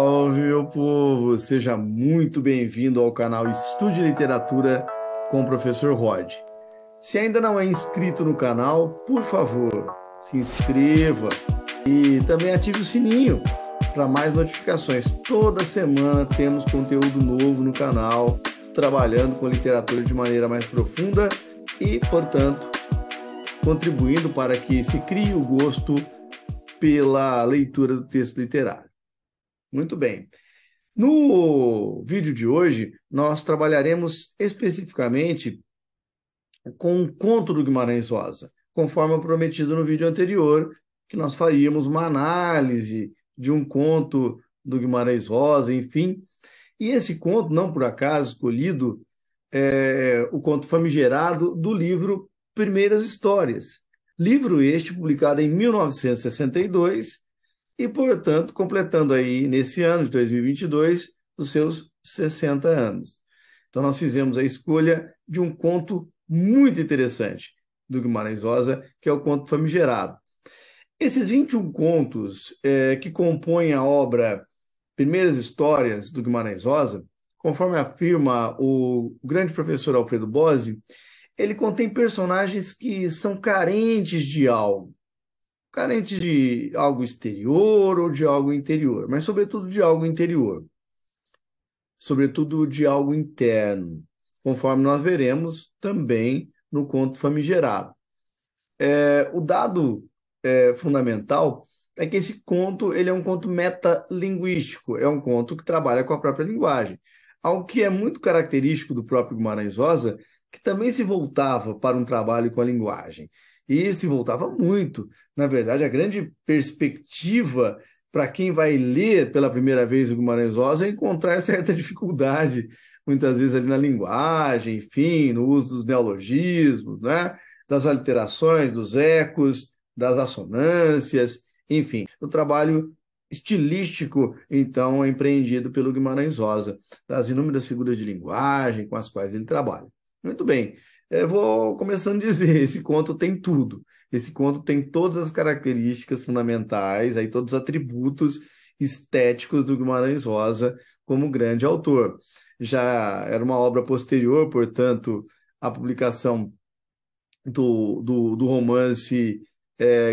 Salve, meu povo! Seja muito bem-vindo ao canal Estude Literatura com o Professor Rod. Se ainda não é inscrito no canal, por favor, se inscreva e também ative o sininho para mais notificações. Toda semana temos conteúdo novo no canal, trabalhando com literatura de maneira mais profunda e, portanto, contribuindo para que se crie o gosto pela leitura do texto literário. Muito bem. No vídeo de hoje, nós trabalharemos especificamente com um conto do Guimarães Rosa, conforme prometido no vídeo anterior, que nós faríamos uma análise de um conto do Guimarães Rosa, enfim. E esse conto, não por acaso, escolhido, é o conto famigerado do livro Primeiras Histórias. Livro este publicado em 1962 e, portanto, completando aí, nesse ano de 2022, os seus 60 anos. Então, nós fizemos a escolha de um conto muito interessante do Guimarães Rosa, que é o conto famigerado. Esses 21 contos que compõem a obra Primeiras Histórias do Guimarães Rosa, conforme afirma o grande professor Alfredo Bozzi, ele contém personagens que são carentes de algo. Carente de algo exterior ou de algo interior, mas sobretudo de algo interior, sobretudo de algo interno, conforme nós veremos também no conto famigerado. O dado fundamental é que esse conto ele é um conto metalinguístico, é um conto que trabalha com a própria linguagem, algo que é muito característico do próprio Guimarães Rosa, que também se voltava para um trabalho com a linguagem. E se voltava muito. Na verdade, a grande perspectiva para quem vai ler pela primeira vez o Guimarães Rosa é encontrar certa dificuldade, muitas vezes ali na linguagem, enfim, no uso dos neologismos, né? Das aliterações, dos ecos, das assonâncias, enfim, o trabalho estilístico, então, empreendido pelo Guimarães Rosa, das inúmeras figuras de linguagem com as quais ele trabalha. Muito bem, eu vou começando a dizer, esse conto tem tudo. Esse conto tem todas as características fundamentais, aí todos os atributos estéticos do Guimarães Rosa como grande autor. Já era uma obra posterior, portanto, à publicação do romance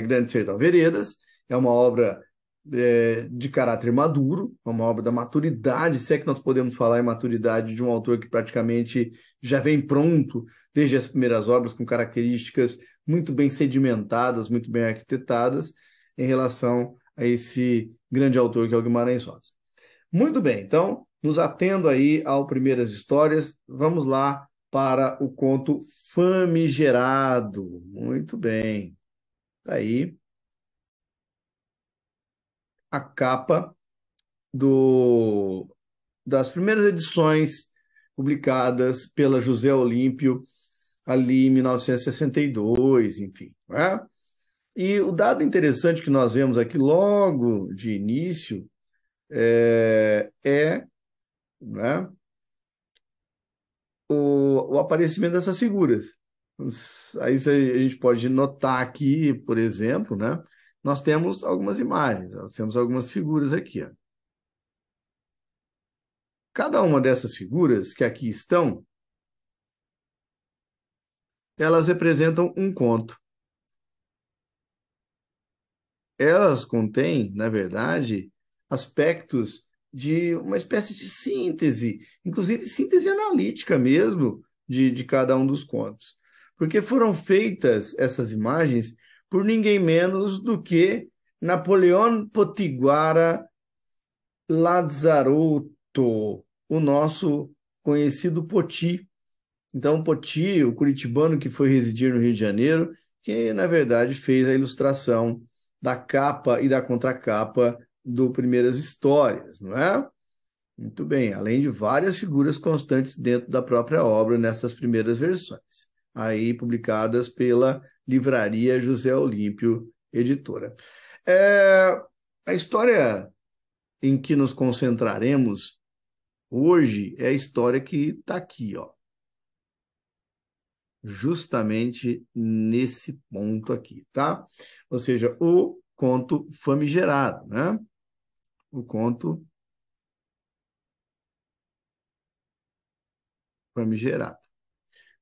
Grande Sertão Veredas. É uma obra de caráter maduro, uma obra da maturidade, se é que nós podemos falar em maturidade de um autor que praticamente já vem pronto desde as primeiras obras, com características muito bem sedimentadas, muito bem arquitetadas, em relação a esse grande autor que é o Guimarães Rosa. Muito bem, então, nos atendo aí ao Primeiras Histórias, vamos lá para o conto Famigerado. Muito bem. Tá aí a capa das primeiras edições publicadas pela José Olímpio, ali em 1962, enfim. Né? E o dado interessante que nós vemos aqui logo de início né, o aparecimento dessas figuras. Aí a gente pode notar aqui, por exemplo, né, nós temos algumas imagens, nós temos algumas figuras aqui. Ó. Cada uma dessas figuras que aqui estão, elas representam um conto. Elas contêm, na verdade, aspectos de uma espécie de síntese, inclusive síntese analítica mesmo, de cada um dos contos. Porque foram feitas essas imagens por ninguém menos do que Napoleão Potiguara Lazzarotto, o nosso conhecido Poti. Então, Poti, o curitibano que foi residir no Rio de Janeiro, que, na verdade, fez a ilustração da capa e da contracapa do Primeiras Histórias, não é? Muito bem, além de várias figuras constantes dentro da própria obra nessas primeiras versões, aí publicadas pela Livraria José Olímpio Editora. A história em que nos concentraremos hoje é a história que está aqui, ó. Justamente nesse ponto aqui, tá? Ou seja, o conto famigerado, né? O conto famigerado.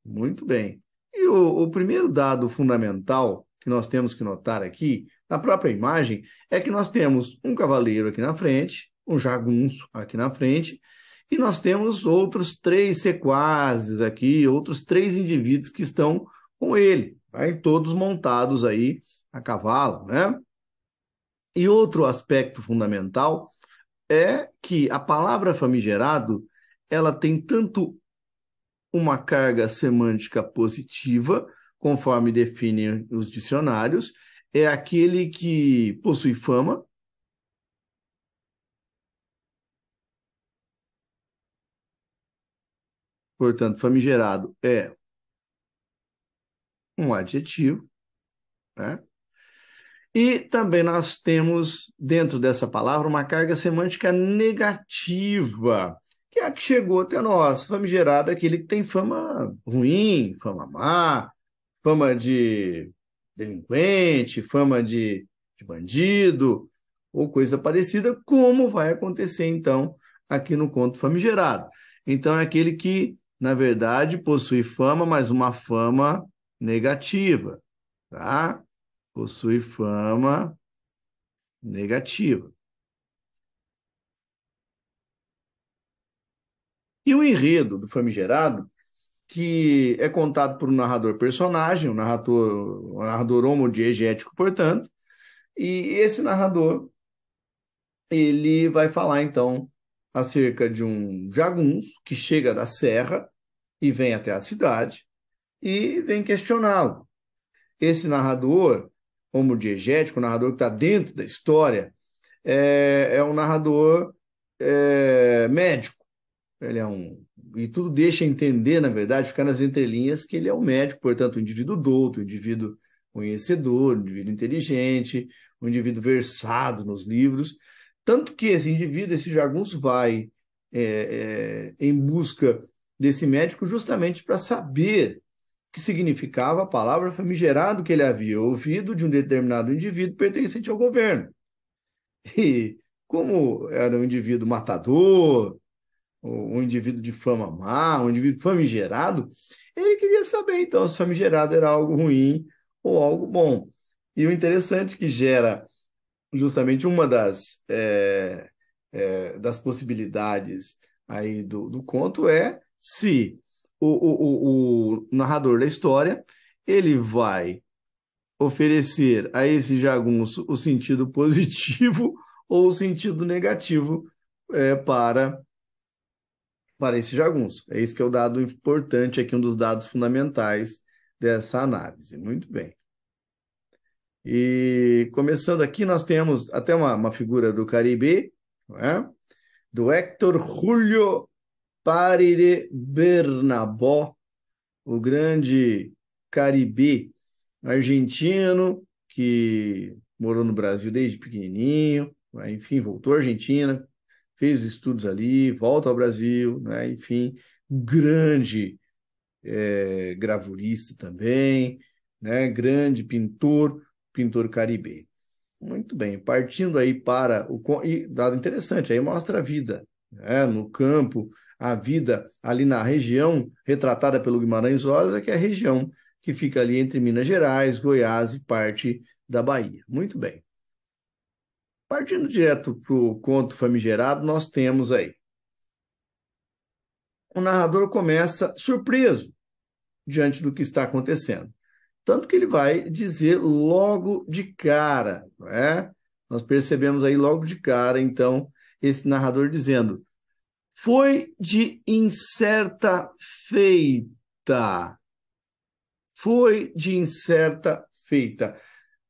Muito bem. E o primeiro dado fundamental que nós temos que notar aqui, na própria imagem, é que nós temos um cavaleiro aqui na frente, um jagunço aqui na frente, e nós temos outros 3 sequazes aqui, outros 3 indivíduos que estão com ele, né? Todos montados aí a cavalo, né? E outro aspecto fundamental é que a palavra famigerado, ela tem tanto uma carga semântica positiva, conforme definem os dicionários, é aquele que possui fama, portanto, famigerado é um adjetivo, né? E também nós temos, dentro dessa palavra, uma carga semântica negativa, que é a que chegou até nós. Famigerado é aquele que tem fama ruim, fama má, fama de delinquente, fama de bandido, ou coisa parecida, como vai acontecer, então, aqui no conto famigerado. Então, é aquele que, na verdade, possui fama, mas uma fama negativa, tá? Possui fama negativa. E o enredo do famigerado, que é contado por um narrador personagem, um narrador homodiegético, portanto, e esse narrador, ele vai falar, então, acerca de um jagunço que chega da serra e vem até a cidade e vem questioná-lo. Esse narrador homodiegético, o narrador que está dentro da história, é um narrador médico. Ele é um. E tudo deixa entender, na verdade, ficar nas entrelinhas, que ele é um médico, portanto, um indivíduo douto, um indivíduo conhecedor, um indivíduo inteligente, um indivíduo versado nos livros. Tanto que esse indivíduo, esse jagunço, vai em busca desse médico justamente para saber o que significava a palavra famigerado que ele havia ouvido de um determinado indivíduo pertencente ao governo. E como era um indivíduo matador, um indivíduo de fama má, um indivíduo famigerado, ele queria saber, então, se famigerado era algo ruim ou algo bom. E o interessante que gera justamente uma das possibilidades aí do conto é se o narrador da história ele vai oferecer a esse jagunço o sentido positivo ou o sentido negativo para esse jagunço. É isso que é o dado importante aqui, um dos dados fundamentais dessa análise. Muito bem. E começando aqui, nós temos até uma figura do Caribe, não é? Do Héctor Julio Parire Bernabó, o grande Caribe argentino que morou no Brasil desde pequenininho, enfim, voltou à Argentina, fez estudos ali, volta ao Brasil, né? Enfim, grande gravurista também, né? Grande pintor, pintor caribe. Muito bem, partindo aí para o... E dado interessante, aí mostra a vida, né? No campo, a vida ali na região retratada pelo Guimarães Rosa, que é a região que fica ali entre Minas Gerais, Goiás e parte da Bahia. Muito bem. Partindo direto para o conto famigerado, nós temos aí. O narrador começa surpreso diante do que está acontecendo. Tanto que ele vai dizer logo de cara, não é? Nós percebemos aí logo de cara, então, esse narrador dizendo: foi de incerta feita. Foi de incerta feita.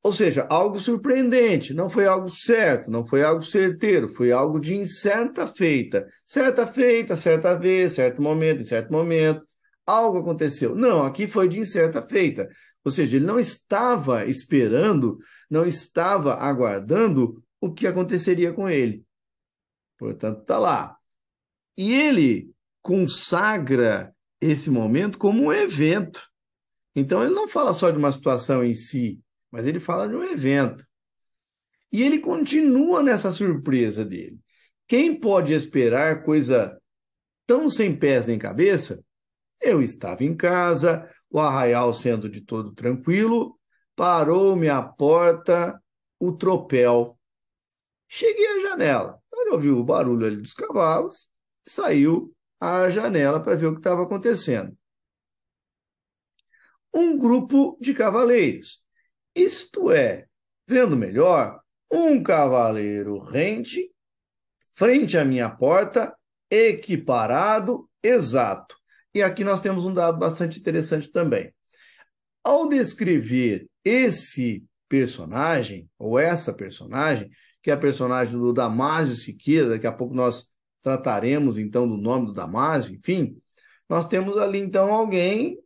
Ou seja, algo surpreendente, não foi algo certo, não foi algo certeiro, foi algo de incerta feita. Certa feita, certa vez, certo momento, em certo momento, algo aconteceu. Não, aqui foi de incerta feita. Ou seja, ele não estava esperando, não estava aguardando o que aconteceria com ele. Portanto, está lá. E ele consagra esse momento como um evento. Então, ele não fala só de uma situação em si, mas ele fala de um evento. E ele continua nessa surpresa dele. Quem pode esperar coisa tão sem pés nem cabeça Eu estava em casa, o arraial sendo de todo tranquilo, parou-me à porta o tropel. Cheguei à janela. Ele ouviu o barulho ali dos cavalos, saiu à janela para ver o que estava acontecendo. Um grupo de cavaleiros. Isto é, vendo melhor, um cavaleiro rente, frente à minha porta, equiparado, exato. E aqui nós temos um dado bastante interessante também. Ao descrever esse personagem, ou essa personagem, que é a personagem do Damásio Siqueira, daqui a pouco nós trataremos então do nome do Damásio, enfim, nós temos ali então alguém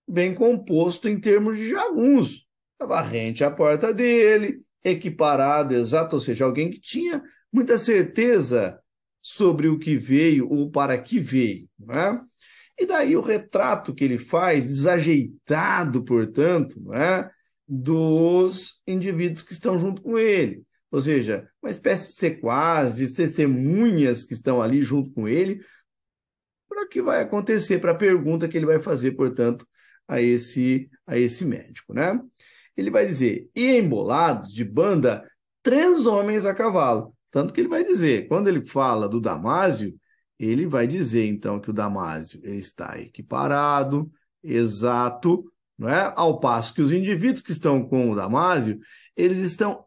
bem composto em termos de jagunço. Estava rente à porta dele, equiparado, exato, ou seja, alguém que tinha muita certeza sobre o que veio ou para que veio, né? E daí o retrato que ele faz, desajeitado, portanto, né, dos indivíduos que estão junto com ele. Ou seja, uma espécie de sequazes, de testemunhas que estão ali junto com ele, para o que vai acontecer, para a pergunta que ele vai fazer, portanto, a esse médico, né? Ele vai dizer, e embolados de banda, 3 homens a cavalo. Tanto que ele vai dizer, quando ele fala do Damásio, ele vai dizer, então, que o Damásio está equiparado, exato, não é? Ao passo que os indivíduos que estão com o Damásio, eles estão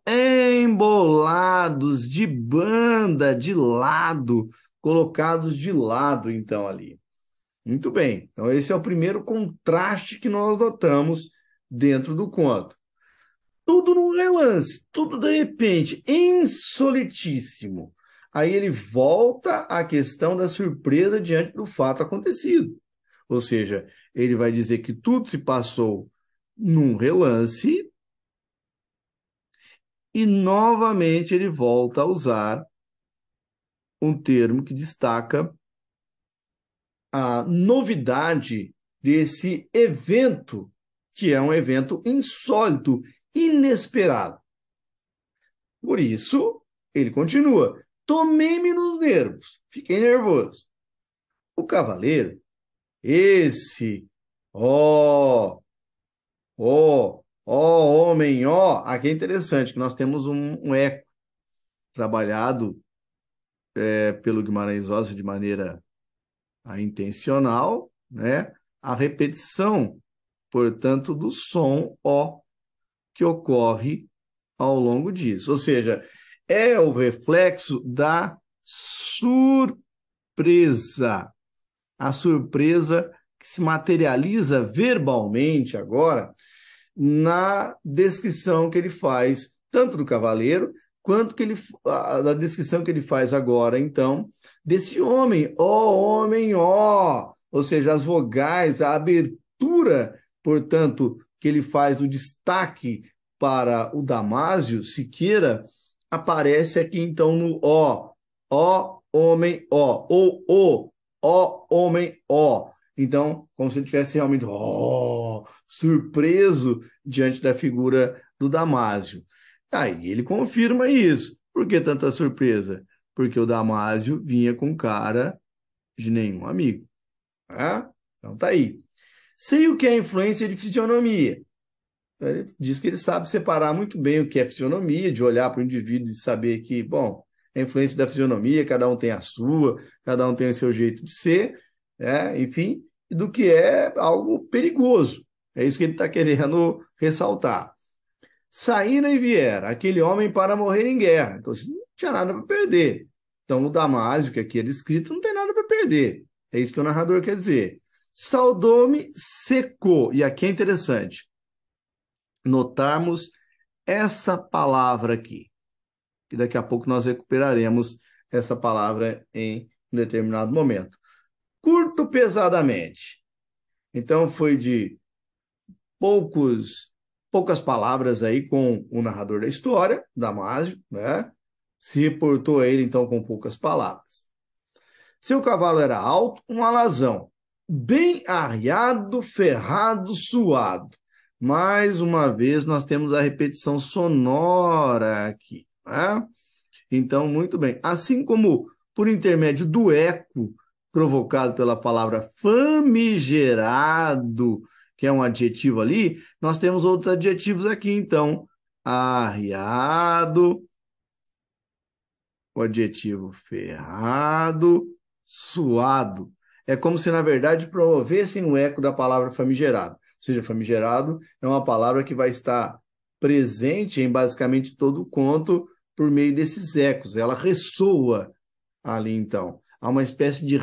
embolados de banda, de lado, colocados de lado, então, ali. Muito bem. Então, esse é o primeiro contraste que nós notamos dentro do conto. Tudo num relance, tudo de repente, insolitíssimo. Aí ele volta à questão da surpresa diante do fato acontecido. Ou seja, ele vai dizer que tudo se passou num relance e novamente ele volta a usar um termo que destaca a novidade desse evento, que é um evento insólito, inesperado. Por isso, ele continua. Tomei-me nos nervos, fiquei nervoso. O cavaleiro, esse, homem, aqui é interessante que nós temos um eco trabalhado pelo Guimarães Rosa de maneira intencional, né? A repetição, portanto, do som O que ocorre ao longo disso. Ou seja, é o reflexo da surpresa. A surpresa que se materializa verbalmente agora na descrição que ele faz, tanto do cavaleiro, quanto da descrição que ele faz agora, então, desse homem, homem, ou seja, as vogais, a abertura, portanto, que ele faz o destaque para o Damásio Siqueira, aparece aqui, então, no homem, ou homem, Então, como se ele tivesse realmente surpreso diante da figura do Damásio. Aí ele confirma isso. Por que tanta surpresa? Porque o Damásio vinha com cara de nenhum amigo. Né? Então tá aí. Sei o que é influência de fisionomia. Ele diz que ele sabe separar muito bem o que é fisionomia, de olhar para o indivíduo e saber que, bom, a influência da fisionomia, cada um tem a sua, cada um tem o seu jeito de ser, enfim, do que é algo perigoso. É isso que ele está querendo ressaltar. Saíra e viera aquele homem para morrer em guerra. Então, não tinha nada para perder. Então, o Damásio, que aqui é descrito, não tem nada para perder. É isso que o narrador quer dizer. Saudou-me, secou. E aqui é interessante notarmos essa palavra aqui. E daqui a pouco nós recuperaremos essa palavra em um determinado momento. Curto pesadamente. Então, foi de poucas palavras aí com o narrador da história, Damásio, né? Se reportou a ele, então, com poucas palavras. Seu cavalo era alto, um alazão, bem arriado, ferrado, suado. Mais uma vez, nós temos a repetição sonora aqui, né? Então, muito bem. Assim como por intermédio do eco, provocado pela palavra famigerado, que é um adjetivo ali, nós temos outros adjetivos aqui, então, arriado, o adjetivo ferrado, suado. É como se, na verdade, promovessem o eco da palavra famigerado. Ou seja, famigerado é uma palavra que vai estar presente em basicamente todo o conto por meio desses ecos. Ela ressoa ali, então. Há uma espécie de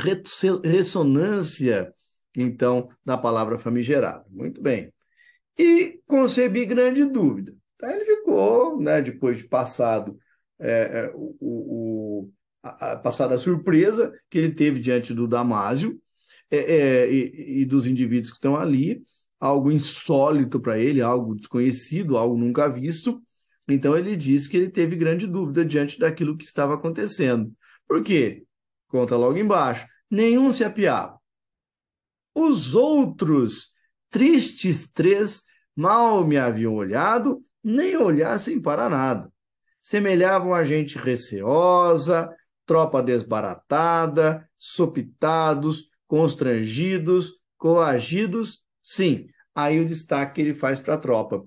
ressonância, então, da palavra famigerado. Muito bem. E concebi grande dúvida. Aí ele ficou, né, depois de passado passada a surpresa que ele teve diante do Damásio e dos indivíduos que estão ali, algo insólito para ele, algo desconhecido, algo nunca visto. Então ele disse que ele teve grande dúvida diante daquilo que estava acontecendo. Por quê? Conta logo embaixo. Nenhum se apiava. Os outros tristes três mal me haviam olhado, nem olhassem para nada. Semelhavam a gente receosa, tropa desbaratada, sopitados, constrangidos, coagidos. Sim, aí o destaque que ele faz para a tropa.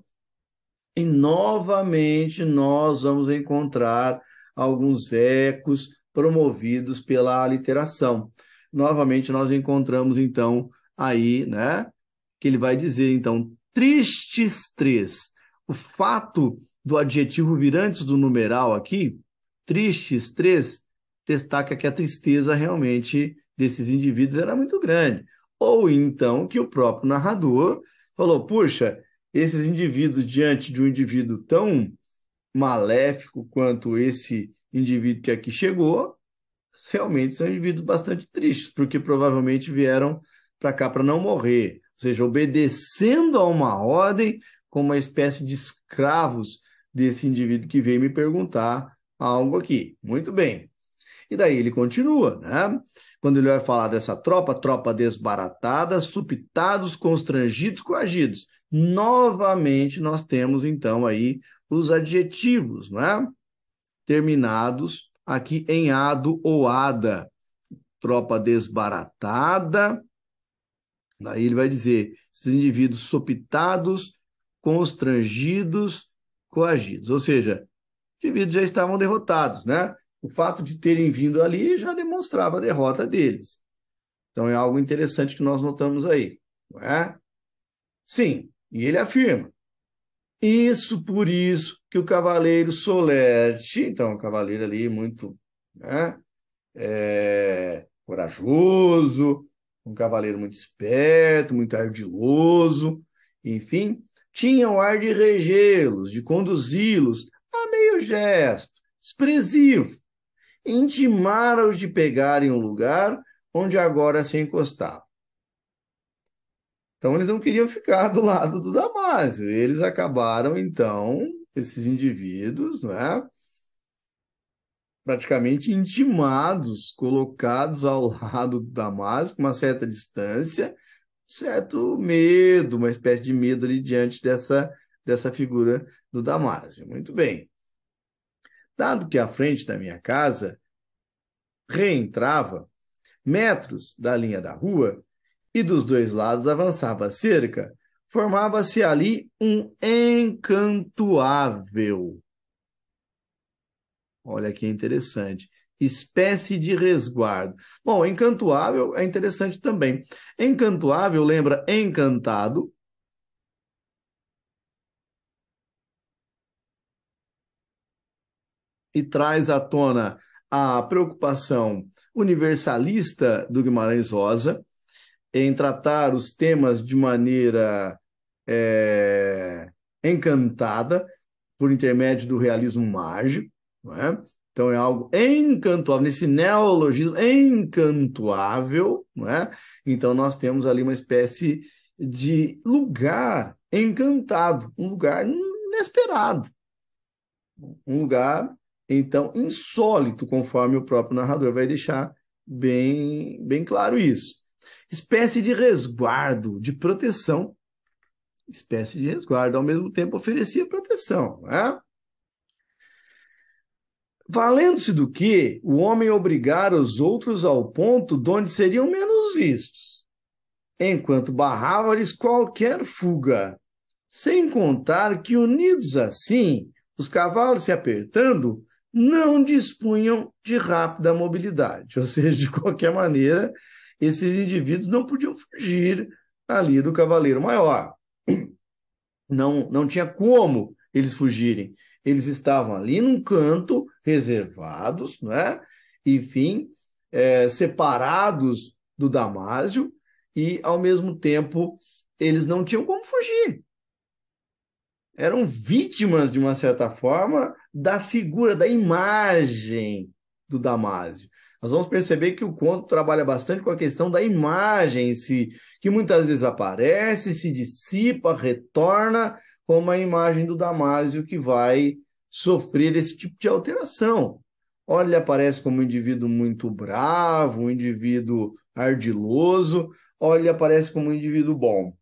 E novamente nós vamos encontrar alguns ecos promovidos pela aliteração. Novamente nós encontramos então aí, né, que ele vai dizer então tristes três. O fato do adjetivo vir antes do numeral aqui, tristes três, destaca que a tristeza realmente desses indivíduos era muito grande. Ou então que o próprio narrador falou: puxa, esses indivíduos diante de um indivíduo tão maléfico quanto esse indivíduo que aqui chegou, realmente são indivíduos bastante tristes, porque provavelmente vieram para cá para não morrer, ou seja, obedecendo a uma ordem como uma espécie de escravos desse indivíduo que veio me perguntar algo aqui. Muito bem. E daí ele continua, né? Quando ele vai falar dessa tropa, tropa desbaratada, supitados, constrangidos, coagidos. Novamente nós temos então aí os adjetivos, né? Terminados aqui em ado ou ada. Tropa desbaratada. Daí ele vai dizer, esses indivíduos supitados, constrangidos, coagidos. Ou seja, os indivíduos já estavam derrotados, né? O fato de terem vindo ali já demonstrava a derrota deles. Então é algo interessante que nós notamos aí, não é? Sim, e ele afirma: isso por isso que o cavaleiro Solerte, então o cavaleiro ali muito, né, corajoso, um cavaleiro muito esperto, muito ardiloso, enfim, tinha o ar de regê-los, de conduzi-los a meio gesto, expressivo, intimaram-os de pegarem um lugar onde agora se encostavam. Então, eles não queriam ficar do lado do Damásio. Eles acabaram, então, esses indivíduos, não é? Praticamente intimados, colocados ao lado do Damásio, com uma certa distância, certo medo, uma espécie de medo ali diante dessa figura do Damásio. Muito bem. Dado que a frente da minha casa reentrava metros da linha da rua, e dos dois lados avançava a cerca, formava-se ali um encantoável. Olha que interessante. Espécie de resguardo. Bom, encantoável é interessante também. Encantoável lembra encantado. E traz à tona a preocupação universalista do Guimarães Rosa em tratar os temas de maneira encantada, por intermédio do realismo mágico, não é? Então é algo encantoável, nesse neologismo encantoável, não é? Então nós temos ali uma espécie de lugar encantado, um lugar inesperado, um lugar então insólito, conforme o próprio narrador vai deixar bem claro isso. Espécie de resguardo, de proteção, espécie de resguardo, ao mesmo tempo oferecia proteção, né? valendo-se do que o homem obrigara os outros ao ponto de onde seriam menos vistos, enquanto barrava-lhes qualquer fuga, sem contar que, unidos assim, os cavalos se apertando, não dispunham de rápida mobilidade, ou seja, de qualquer maneira, esses indivíduos não podiam fugir ali do cavaleiro maior. Não tinha como eles fugirem. Eles estavam ali num canto, reservados, né? Enfim, separados do Damásio, e, ao mesmo tempo, eles não tinham como fugir. Eram vítimas, de uma certa forma, da figura, da imagem do Damásio. Nós vamos perceber que o conto trabalha bastante com a questão da imagem em si, que muitas vezes aparece, se dissipa, retorna, como a imagem do Damásio que vai sofrer esse tipo de alteração. Olha, ele aparece como um indivíduo muito bravo, um indivíduo ardiloso, olha, ele aparece como um indivíduo bom.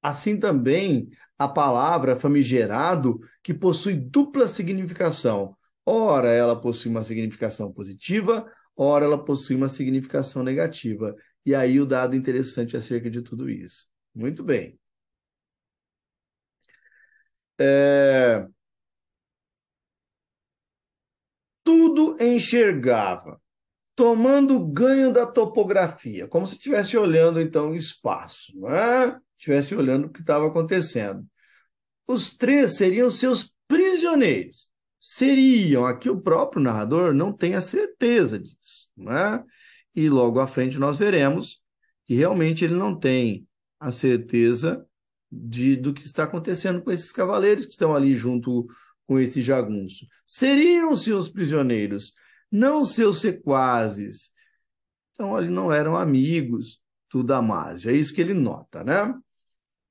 Assim também a palavra famigerado, que possui dupla significação. Ora, ela possui uma significação positiva, ora, ela possui uma significação negativa. E aí o dado interessante acerca de tudo isso. Muito bem. Tudo enxergava, tomando ganho da topografia, como se estivesse olhando, então, o espaço, não é? Estivesse olhando o que estava acontecendo. Os três seriam seus prisioneiros. Seriam, aqui o próprio narrador não tem a certeza disso, né? E logo à frente nós veremos que realmente ele não tem a certeza do que está acontecendo com esses cavaleiros que estão ali junto com esse jagunço. Seriam seus prisioneiros, não seus sequazes. Então, ali não eram amigos do Damásio. É isso que ele nota, né?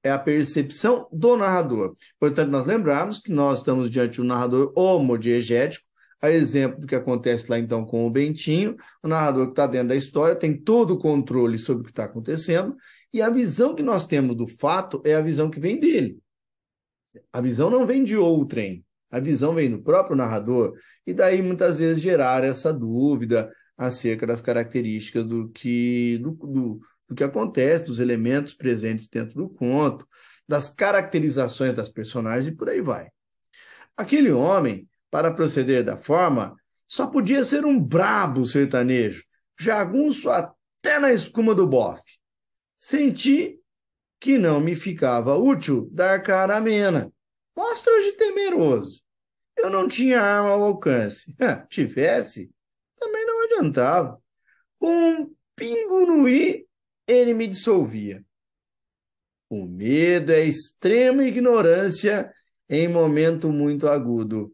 É a percepção do narrador. Portanto, nós lembramos que nós estamos diante de um narrador homodiegético, a exemplo do que acontece lá então com o Bentinho, o narrador que está dentro da história tem todo o controle sobre o que está acontecendo, e a visão que nós temos do fato é a visão que vem dele. A visão não vem de outrem, a visão vem do próprio narrador, e daí muitas vezes gerar essa dúvida acerca das características do que acontece, dos elementos presentes dentro do conto, das caracterizações das personagens e por aí vai. Aquele homem, para proceder da forma, só podia ser um brabo sertanejo, jagunço até na escuma do bofe. Senti que não me ficava útil dar cara amena. Mostra de temeroso. Eu não tinha arma ao alcance. Tivesse, também não adiantava. Com um pingo no i, ele me dissolvia. O medo é extrema ignorância em momento muito agudo.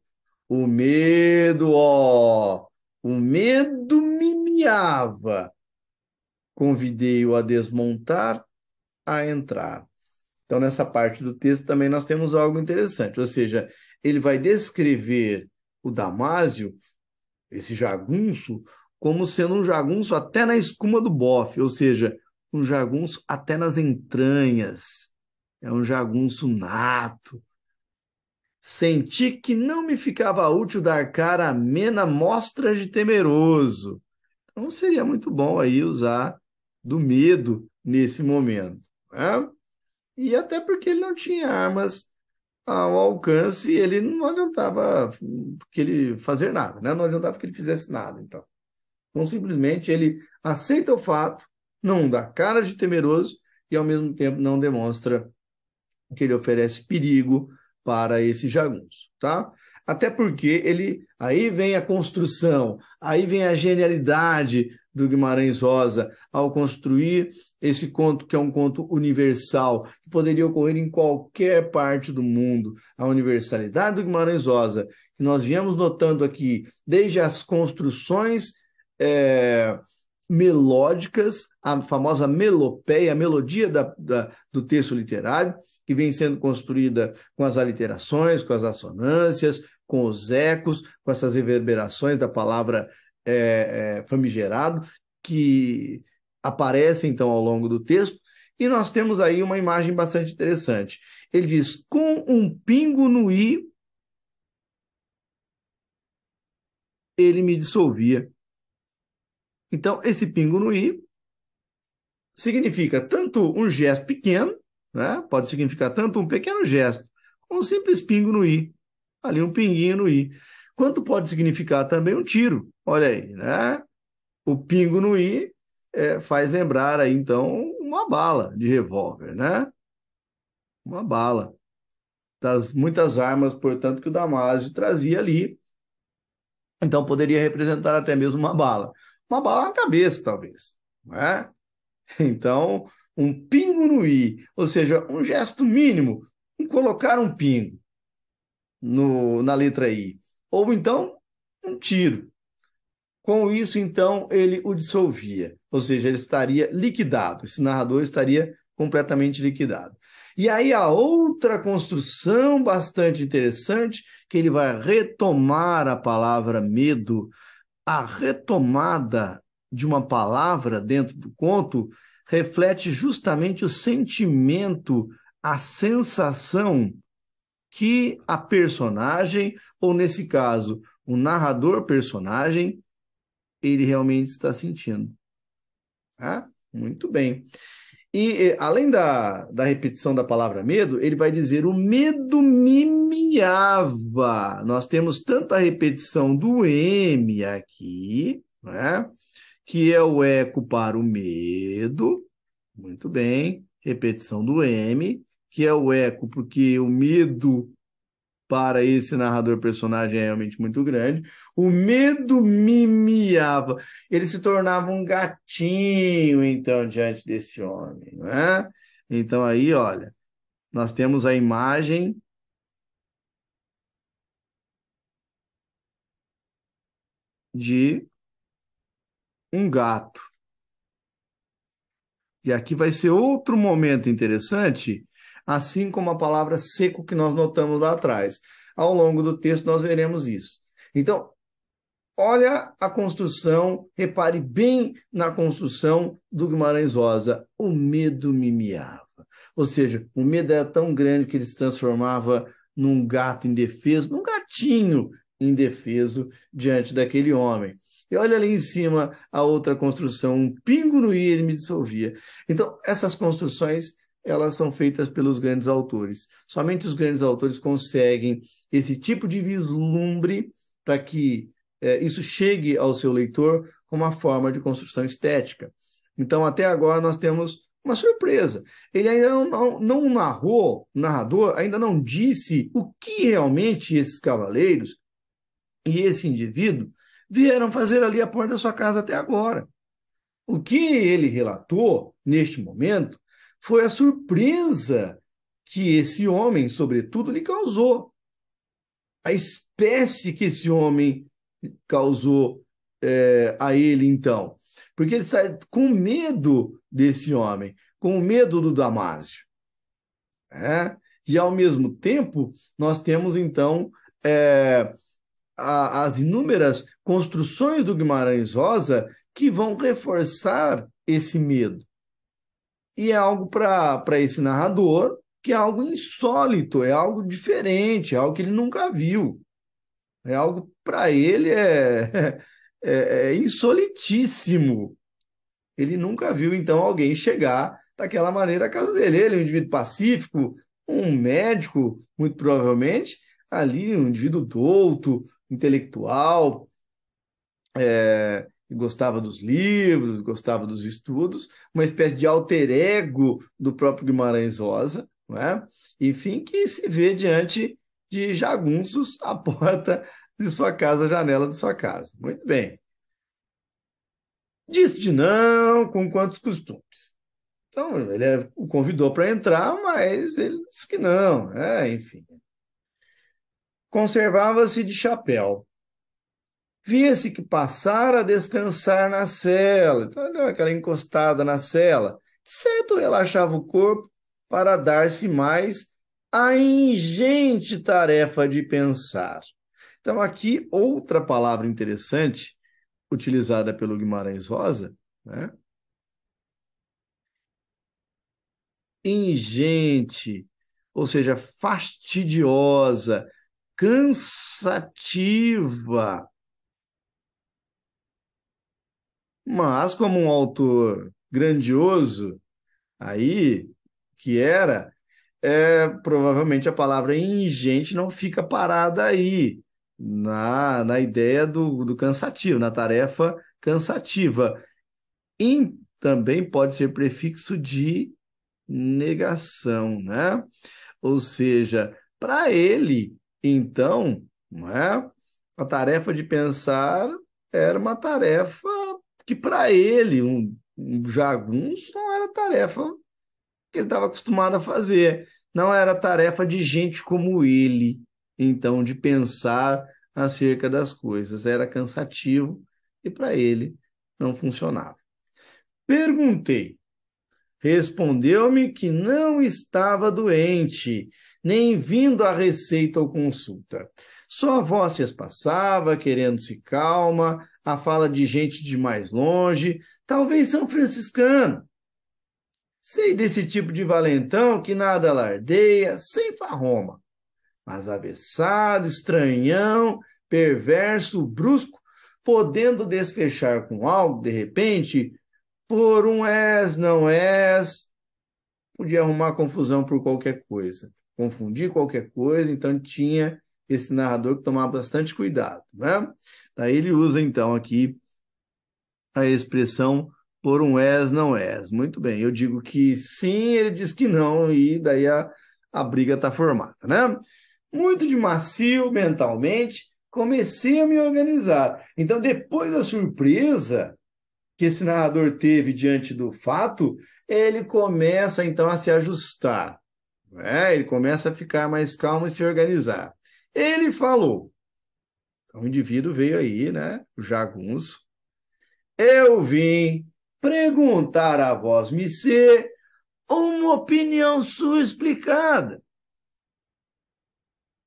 O medo, o medo me miava. Convidei-o a desmontar, a entrar. Então, nessa parte do texto também nós temos algo interessante, ou seja, ele vai descrever o Damásio, esse jagunço, como sendo um jagunço até na escuma do bofe, ou seja, um jagunço até nas entranhas. É um jagunço nato. Senti que não me ficava útil dar cara amena mostra de temeroso. Então, seria muito bom aí usar do medo nesse momento, né? E até porque ele não tinha armas ao alcance, ele não adiantava que ele fazer nada, né? Não adiantava que ele fizesse nada, então. Então, simplesmente, ele aceita o fato, não dá cara de temeroso e, ao mesmo tempo, não demonstra que ele oferece perigo para esse jagunço, tá? Até porque aí vem a construção, aí vem a genialidade do Guimarães Rosa ao construir esse conto, que é um conto universal, que poderia ocorrer em qualquer parte do mundo. A universalidade do Guimarães Rosa, que nós viemos notando aqui, desde as construções melódicas, a famosa melopeia, a melodia do texto literário, que vem sendo construída com as aliterações, com as assonâncias, com os ecos, com essas reverberações da palavra famigerado, que aparecem, então, ao longo do texto, e nós temos aí uma imagem bastante interessante. Ele diz, com um pingo no i, ele me dissolvia. Então, esse pingo no i significa tanto um gesto pequeno, né? Pode significar tanto um pequeno gesto, como um simples pingo no i, ali um pinguinho no i, quanto pode significar também um tiro. Olha aí, né? O pingo no i faz lembrar aí, então, uma bala de revólver, né? Uma bala. Das muitas armas, portanto, que o Damásio trazia ali. Então, poderia representar até mesmo uma bala. Uma bala na cabeça, talvez, não é? Então, um pingo no i, ou seja, um gesto mínimo, colocar um pingo na letra i. Ou então, um tiro. Com isso, então, ele o dissolvia, ou seja, ele estaria liquidado, esse narrador estaria completamente liquidado. E aí a outra construção bastante interessante, que ele vai retomar a palavra medo. A retomada de uma palavra dentro do conto reflete justamente o sentimento, a sensação que a personagem, ou nesse caso, o narrador personagem, ele realmente está sentindo. Ah, muito bem. E além da repetição da palavra medo, ele vai dizer: o medo me miava. Nós temos tanto a repetição do M aqui, né? Que é o eco para o medo. Muito bem. Repetição do M, que é o eco, porque o medo para esse narrador personagem é realmente muito grande. O medo me miava. Ele se tornava um gatinho, então, diante desse homem, não é? Então, aí, olha, nós temos a imagem de um gato. E aqui vai ser outro momento interessante, assim como a palavra seco que nós notamos lá atrás. Ao longo do texto, nós veremos isso. Então, olha a construção, repare bem na construção do Guimarães Rosa. O medo me miava. Ou seja, o medo era tão grande que ele se transformava num gato indefeso, num gatinho indefeso diante daquele homem. E olha ali em cima a outra construção, um pingo no i ele me dissolvia. Então, essas construções, elas são feitas pelos grandes autores. Somente os grandes autores conseguem esse tipo de vislumbre para que isso chegue ao seu leitor como uma forma de construção estética. Então, até agora, nós temos uma surpresa. Ele ainda não narrou, o narrador ainda não disse o que realmente esses cavaleiros e esse indivíduo vieram fazer ali à porta da sua casa até agora. O que ele relatou, neste momento, foi a surpresa que esse homem, sobretudo, lhe causou. A espécie que esse homem causou a ele, então. Porque ele sai com medo desse homem, com medo do Damásio. Né? E, ao mesmo tempo, nós temos, então, as inúmeras construções do Guimarães Rosa que vão reforçar esse medo. E é algo para esse narrador que é algo insólito, é algo diferente, é algo que ele nunca viu. É algo para ele é insolitíssimo. Ele nunca viu, então, alguém chegar daquela maneira à casa dele. Ele é um indivíduo pacífico, um médico, muito provavelmente, ali, um indivíduo douto, intelectual, que gostava dos livros, gostava dos estudos, uma espécie de alter ego do próprio Guimarães Rosa, não é? Enfim, que se vê diante de jagunços à porta de sua casa, a janela de sua casa. Muito bem. Disse de não com quantos costumes. Então, ele o convidou para entrar, mas ele disse que não. Enfim. Conservava-se de chapéu. Via-se que passara a descansar na cela. Então, deu aquela encostada na cela. Certo, relaxava o corpo para dar-se mais à ingente tarefa de pensar. Então, aqui, outra palavra interessante, utilizada pelo Guimarães Rosa, né? Ingente, ou seja, fastidiosa, cansativa. mas como um autor grandioso aí, que era, provavelmente a palavra ingente não fica parada aí, na ideia do cansativo, na tarefa cansativa. Também pode ser prefixo de negação, né? Ou seja, para ele, então, não é? A tarefa de pensar era uma tarefa que para ele, um jagunço, não era tarefa que ele estava acostumado a fazer. Não era tarefa de gente como ele, então, de pensar acerca das coisas. Era cansativo e para ele não funcionava. Perguntei. Respondeu-me que não estava doente, nem vindo à receita ou consulta. Sua voz se espaçava, querendo-se calma, a fala de gente de mais longe, talvez São Franciscano. Sei desse tipo de valentão que nada alardeia, sem farroma, mas avessado, estranhão, perverso, brusco, podendo desfechar com algo, de repente, por um és, não és, podia arrumar confusão por qualquer coisa, confundir qualquer coisa, então tinha esse narrador que tomava bastante cuidado, né? Daí ele usa, então, aqui a expressão por um és, não és. Muito bem, eu digo que sim, ele diz que não, e daí a briga está formada, né? Muito de macio mentalmente, comecei a me organizar. Então, depois da surpresa que esse narrador teve diante do fato, ele começa então a se ajustar, né? Ele começa a ficar mais calmo e se organizar. Ele falou, então, o indivíduo veio aí, né? O jagunço. Eu vim perguntar a vós, missê, uma opinião sua explicada.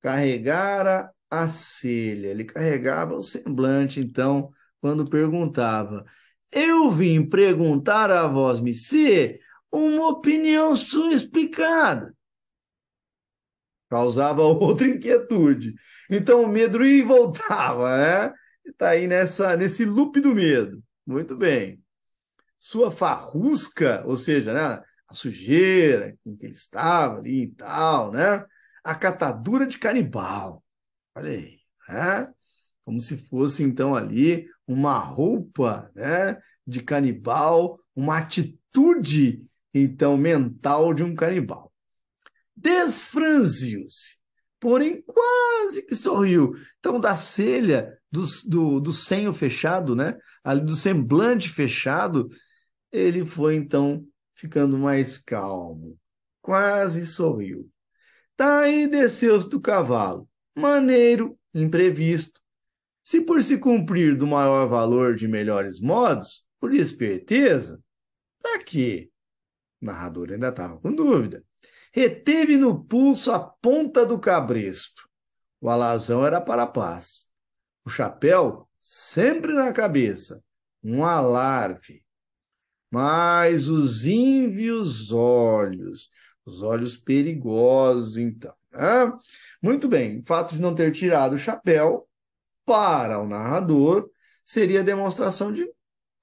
Carregara a celha, ele carregava o semblante, então, quando perguntava. Eu vim perguntar a vós, missê, uma opinião sua explicada. Causava outra inquietude. Então o medo ia e voltava, né? Está aí nesse loop do medo. Muito bem. Sua farrusca, ou seja, né, a sujeira com que ele estava ali e tal, né? A catadura de canibal. Olha aí, né? Como se fosse, então, ali uma roupa, né, de canibal, uma atitude, então, mental de um canibal. Desfranziu-se, porém quase que sorriu. Então, da celha, do senho fechado, né, ali do semblante fechado, ele foi, então, ficando mais calmo. Quase sorriu. Daí desceu-se do cavalo. Maneiro, imprevisto. Se por se cumprir do maior valor de melhores modos, por esperteza, para quê? O narrador ainda estava com dúvida. Reteve no pulso a ponta do cabresto. O alazão era para a paz. O chapéu sempre na cabeça. Um alarve. Mas os ínvios olhos, os olhos perigosos, então. Né? Muito bem, o fato de não ter tirado o chapéu, para o narrador, seria demonstração de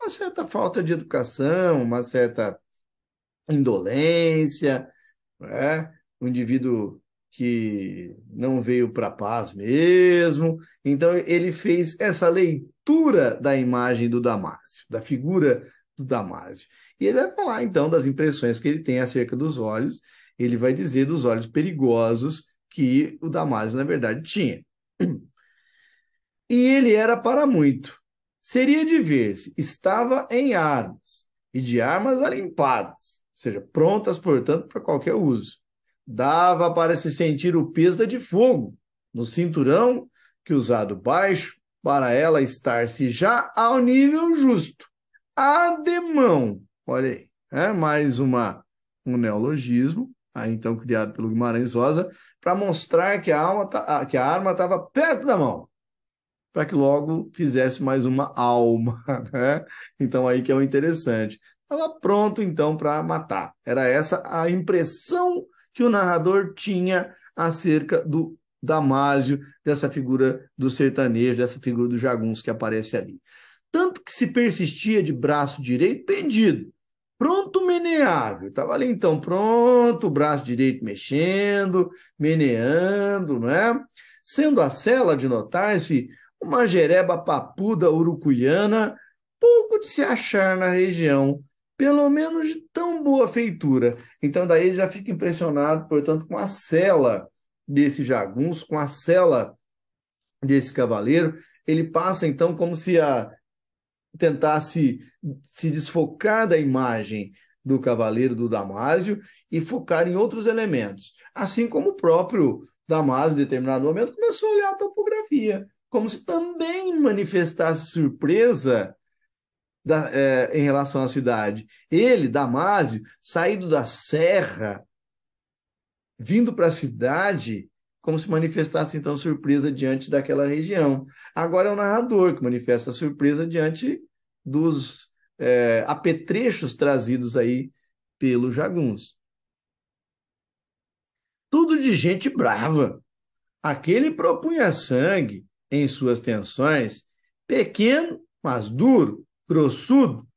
uma certa falta de educação, uma certa indolência, né? Um indivíduo que não veio para a paz mesmo. Então, ele fez essa leitura da imagem do Damásio, da figura do Damásio. E ele vai falar, então, das impressões que ele tem acerca dos olhos, ele vai dizer dos olhos perigosos que o Damásio, na verdade, tinha. E ele era para muito. Seria de ver-se, estava em armas, e de armas alimpadas, ou seja, prontas, portanto, para qualquer uso. Dava para se sentir o peso de fogo no cinturão, que usado baixo, para ela estar-se já ao nível justo. Ademão, olha aí, mais um neologismo, aí então criado pelo Guimarães Rosa, para mostrar que que a arma estava perto da mão, para que logo fizesse mais uma alma, né? Então aí que é o interessante. Estava pronto então para matar. Era essa a impressão que o narrador tinha acerca do Damásio, dessa figura do sertanejo, dessa figura do jagunço que aparece ali. tanto que se persistia de braço direito pendido, pronto meneável. Estava ali então, pronto, o braço direito mexendo, meneando, não é? Sendo a cela de notar-se uma jereba papuda urucuiana, pouco de se achar na região, pelo menos de tão boa feitura. Então daí ele já fica impressionado, portanto, com a cela desse jagunço, com a cela desse cavaleiro. Ele passa então como se tentasse se desfocar da imagem do cavaleiro do Damásio e focar em outros elementos. Assim como o próprio Damásio, em determinado momento, começou a olhar a topografia, como se também manifestasse surpresa em relação à cidade. Ele, Damásio, saído da serra, vindo para a cidade, como se manifestasse então surpresa diante daquela região. Agora é o narrador que manifesta surpresa diante dos apetrechos trazidos aí pelo jagunço. Tudo de gente brava. Aquele propunha sangue em suas tensões, pequeno, mas duro, grossudo,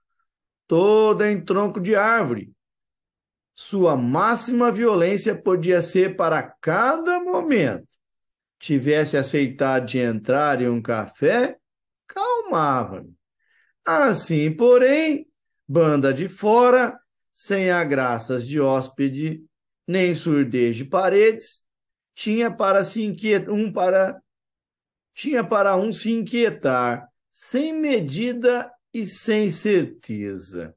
toda em tronco de árvore. Sua máxima violência podia ser para cada momento. Tivesse aceitado de entrar em um café, calmava-me. Assim, porém, banda de fora, sem agraças de hóspede, nem surdez de paredes, tinha para um se inquietar, sem medida e sem certeza.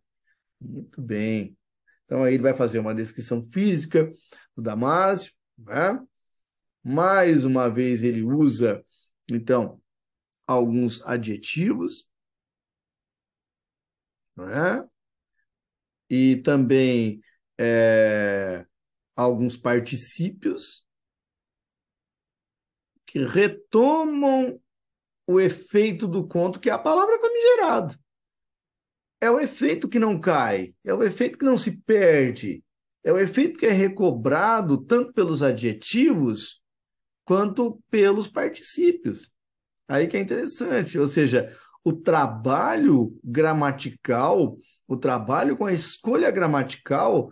Muito bem. Então aí ele vai fazer uma descrição física do Damásio, né? Mais uma vez ele usa, então, alguns adjetivos, né? E também alguns particípios que retomam o efeito do conto, que é a palavra famigerado. É o efeito que não cai, é o efeito que não se perde, é o efeito que é recobrado tanto pelos adjetivos quanto pelos particípios. Aí que é interessante, ou seja, o trabalho gramatical, o trabalho com a escolha gramatical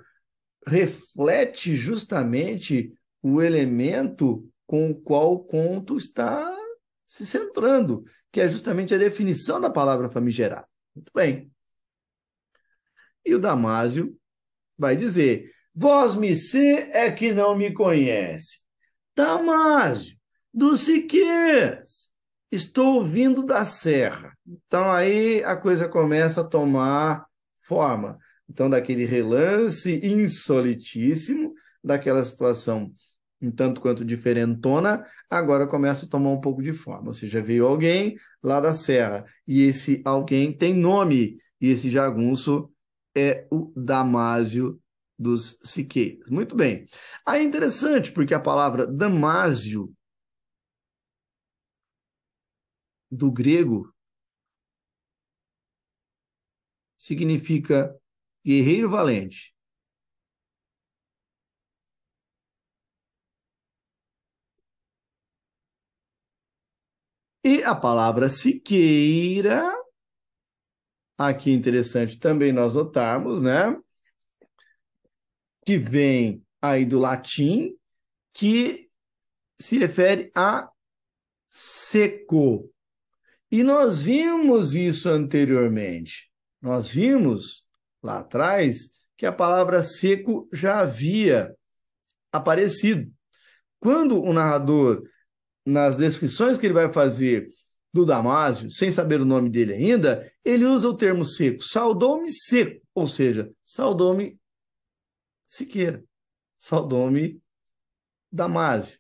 reflete justamente o elemento com o qual o conto está se centrando, que é justamente a definição da palavra famigerada. Muito bem. E o Damásio vai dizer: vós me sê é que não me conhece. Damásio, do Siqueiras, estou vindo da serra. Então aí a coisa começa a tomar forma. Então, daquele relance insolitíssimo, daquela situação um tanto quanto diferentona, agora começa a tomar um pouco de forma. Ou seja, veio alguém lá da serra, e esse alguém tem nome, e esse jagunço é o Damásio dos Siqueiros. Muito bem. Aí é interessante, porque a palavra Damásio, do grego, significa guerreiro valente. E a palavra Siqueira, aqui é interessante também nós notarmos, né? Que vem aí do latim, que se refere a seco. E nós vimos isso anteriormente. Nós vimos lá atrás que a palavra seco já havia aparecido. Quando o narrador, nas descrições que ele vai fazer do Damásio, sem saber o nome dele ainda, ele usa o termo seco, saudou-me seco, ou seja, saudou-me Siqueira, saudou-me Damásio,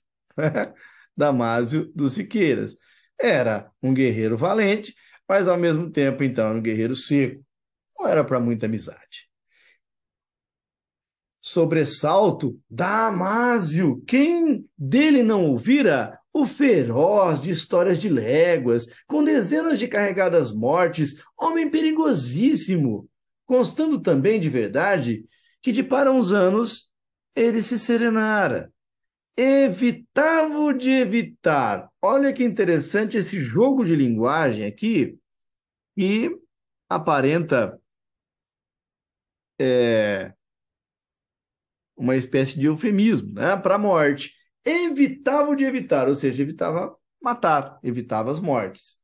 Damásio dos Siqueiras. Era um guerreiro valente, mas ao mesmo tempo, então, era um guerreiro seco. Não era para muita amizade. Sobressalto Damásio, quem dele não ouvira o feroz de histórias de léguas, com dezenas de carregadas mortes, homem perigosíssimo, constando também de verdade que de para uns anos ele se serenara. Evitava de evitar. Olha que interessante esse jogo de linguagem aqui, e aparenta uma espécie de eufemismo, né, para a morte. Evitava de evitar, ou seja, evitava matar, evitava as mortes.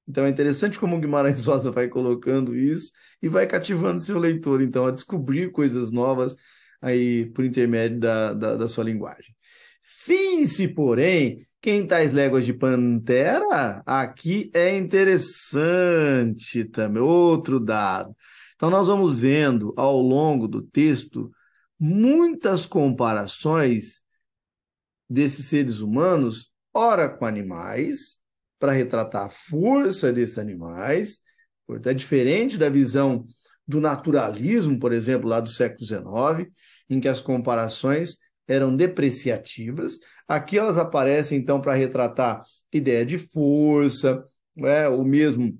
Então é interessante como o Guimarães Rosa vai colocando isso e vai cativando seu leitor, então, a descobrir coisas novas aí por intermédio da sua linguagem. Finge, porém, que em tais léguas de Pantera, aqui é interessante também, outro dado. Então, nós vamos vendo ao longo do texto muitas comparações desses seres humanos, ora com animais, para retratar a força desses animais, é diferente da visão do naturalismo, por exemplo, lá do século XIX, em que as comparações eram depreciativas. Aqui elas aparecem, então, para retratar ideia de força, ou mesmo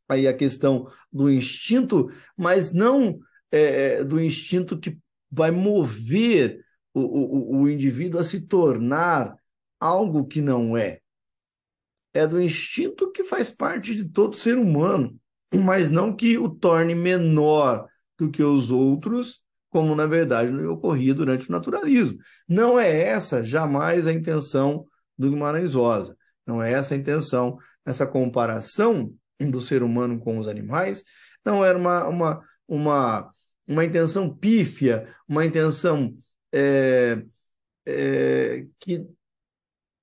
aí a questão do instinto, mas não do instinto que vai mover o indivíduo a se tornar algo que não é. É do instinto que faz parte de todo ser humano, mas não que o torne menor do que os outros, como na verdade não ocorria durante o naturalismo. Não é essa jamais a intenção do Guimarães Rosa. Não é essa a intenção. Essa comparação do ser humano com os animais não era uma intenção pífia, uma intenção que